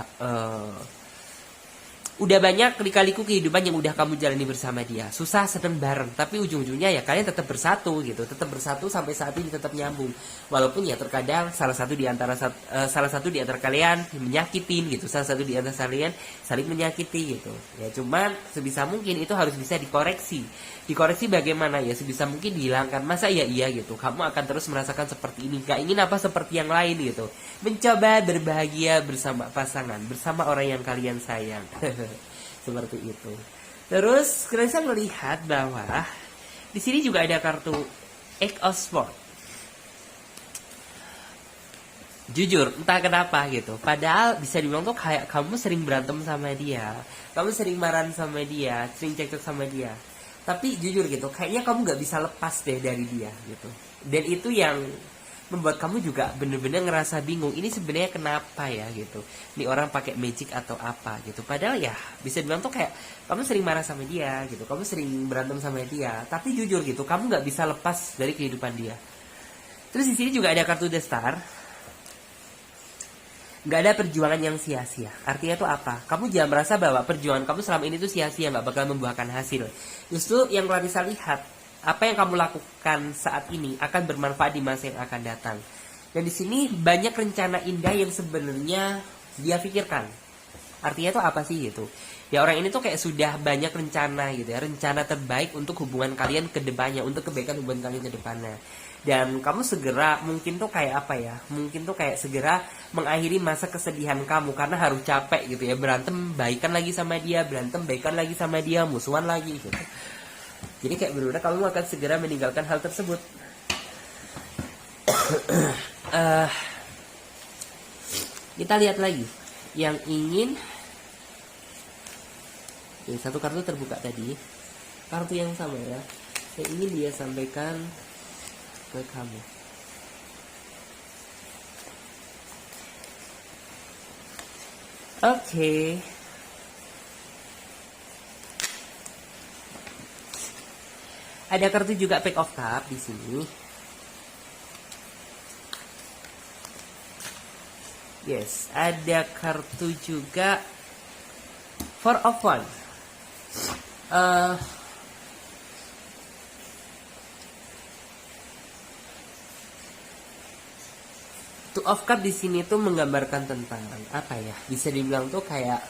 udah banyak kali-kaliku kehidupan yang udah kamu jalani bersama dia, susah seneng bareng, tapi ujung-ujungnya ya kalian tetap bersatu gitu, tetap bersatu sampai saat ini tetap nyambung. Walaupun ya terkadang salah satu di antara kalian menyakitin gitu, salah satu di antara kalian saling menyakiti gitu. Ya cuman sebisa mungkin itu harus bisa dikoreksi. Dikoreksi bagaimana ya, sebisa mungkin dihilangkan. Masa iya gitu, kamu akan terus merasakan seperti ini, gak ingin apa seperti yang lain gitu. Mencoba berbahagia bersama pasangan, bersama orang yang kalian sayang. Seperti itu. Terus Clarissa melihat bahwa di sini juga ada kartu Eight of Swords. Jujur, entah kenapa gitu. Padahal bisa dibilang tuh kayak kamu sering berantem sama dia, kamu sering marah sama dia, sering cekcok sama dia. Tapi jujur gitu, kayaknya kamu gak bisa lepas deh dari dia gitu. Dan itu yang membuat kamu juga bener-bener ngerasa bingung. Ini sebenarnya kenapa ya gitu. Ini orang pakai magic atau apa gitu. Padahal ya bisa dibilang tuh kayak kamu sering marah sama dia gitu, kamu sering berantem sama dia. Tapi jujur gitu, kamu gak bisa lepas dari kehidupan dia. Terus di sini juga ada kartu The Star. Nggak ada perjuangan yang sia-sia. Artinya itu apa? Kamu jangan merasa bahwa perjuangan kamu selama ini tuh sia-sia, nggak bakal membuahkan hasil. Justru yang Clarissa lihat, apa yang kamu lakukan saat ini akan bermanfaat di masa yang akan datang. Dan di sini banyak rencana indah yang sebenarnya dia pikirkan. Artinya itu apa sih gitu? Ya orang ini tuh kayak sudah banyak rencana gitu ya, rencana terbaik untuk hubungan kalian ke depannya, untuk kebaikan hubungan kalian ke depannya. Dan kamu segera mungkin tuh kayak apa ya, mungkin tuh kayak segera mengakhiri masa kesedihan kamu karena harus capek gitu ya, berantem baikan lagi sama dia, berantem baikan lagi sama dia, musuhan lagi gitu. Jadi kayak benar-benar kamu akan segera meninggalkan hal tersebut. Kita lihat lagi yang ingin. Satu kartu terbuka tadi, kartu yang sama ya, yang ingin dia sampaikan ke kamu. Oke. Ada kartu juga Pack of Cup di sini. Yes, ada kartu juga Four of Wands. Two of Cup di sini tuh menggambarkan tentang apa ya? Bisa dibilang tuh kayak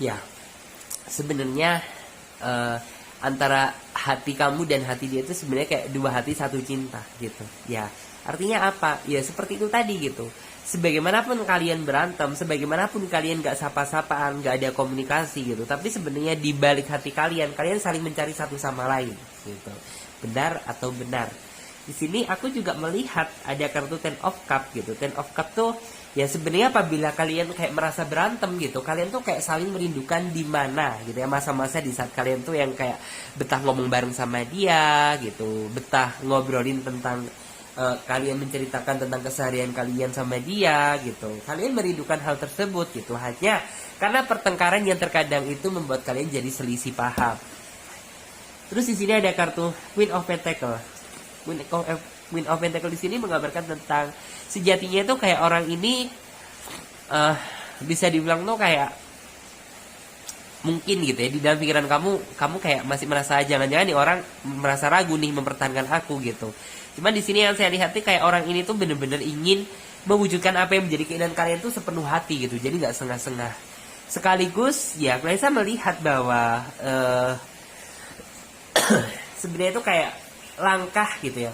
ya sebenarnya antara hati kamu dan hati dia itu sebenarnya kayak dua hati satu cinta gitu. Ya, artinya apa? Ya seperti itu tadi gitu. Sebagaimanapun kalian berantem, sebagaimanapun kalian gak sapa-sapaan, gak ada komunikasi gitu, tapi sebenarnya di balik hati kalian, kalian saling mencari satu sama lain gitu. Benar atau benar? Di sini aku juga melihat ada kartu Ten of Cup gitu. Ten of Cup tuh ya sebenarnya apabila kalian kayak merasa berantem gitu, kalian tuh kayak saling merindukan di mana gitu ya, masa-masa di saat kalian tuh yang kayak betah ngomong bareng sama dia gitu, betah ngobrolin tentang kalian menceritakan tentang keseharian kalian sama dia gitu. Kalian merindukan hal tersebut gitu, hanya karena pertengkaran yang terkadang itu membuat kalian jadi selisih paham. Terus di sini ada kartu Queen of Pentacle. Queen of Pentacle di sini menggambarkan tentang sejatinya itu kayak orang ini bisa dibilang tuh kayak mungkin gitu ya, di dalam pikiran kamu kayak masih merasa jangan-jangan nih orang merasa ragu nih mempertahankan aku gitu. Cuman di sini yang saya lihat tuh kayak orang ini tuh bener-bener ingin mewujudkan apa yang menjadi keinginan kalian tuh sepenuh hati gitu. Jadi nggak setengah-setengah. Sekaligus ya Clarissa melihat bahwa sebenarnya itu kayak langkah gitu ya.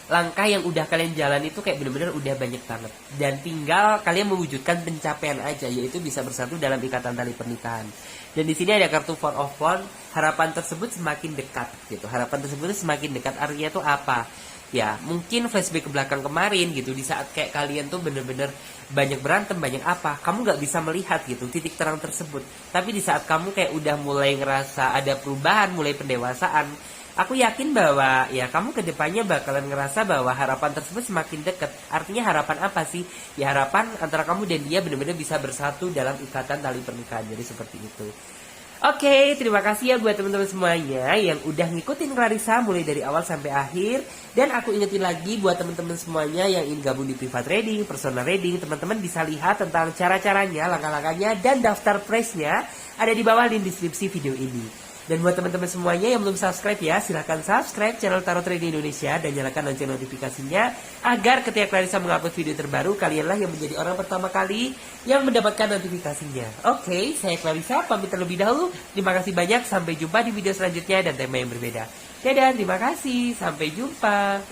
Langkah yang udah kalian jalan itu kayak bener-bener udah banyak banget. Dan tinggal kalian mewujudkan pencapaian aja, yaitu bisa bersatu dalam ikatan tali pernikahan. Dan di sini ada kartu Four of Wands, harapan tersebut semakin dekat gitu. Harapan tersebut semakin dekat, artinya tuh apa? Ya, mungkin flashback ke belakang kemarin gitu, di saat kayak kalian tuh bener-bener banyak berantem, banyak apa, kamu nggak bisa melihat gitu titik terang tersebut. Tapi di saat kamu kayak udah mulai ngerasa ada perubahan, mulai pendewasaan, aku yakin bahwa ya kamu kedepannya bakalan ngerasa bahwa harapan tersebut semakin dekat. Artinya harapan apa sih? Ya harapan antara kamu dan dia benar-benar bisa bersatu dalam ikatan tali pernikahan. Jadi seperti itu. Oke, terima kasih ya buat teman-teman semuanya yang udah ngikutin Clarissa mulai dari awal sampai akhir. Dan aku ingetin lagi buat teman-teman semuanya yang ingin gabung di private reading, personal reading, teman-teman bisa lihat tentang cara-caranya, langkah-langkahnya, dan daftar price-nya ada di bawah link deskripsi video ini. Dan buat teman-teman semuanya yang belum subscribe ya, silahkan subscribe channel Tarot Trading Indonesia dan nyalakan lonceng notifikasinya agar ketika Clarissa mengupload video terbaru, kalianlah yang menjadi orang pertama kali yang mendapatkan notifikasinya. Oke, saya Clarissa pamit terlebih dahulu. Terima kasih banyak, sampai jumpa di video selanjutnya dan tema yang berbeda. Dadah, terima kasih, sampai jumpa.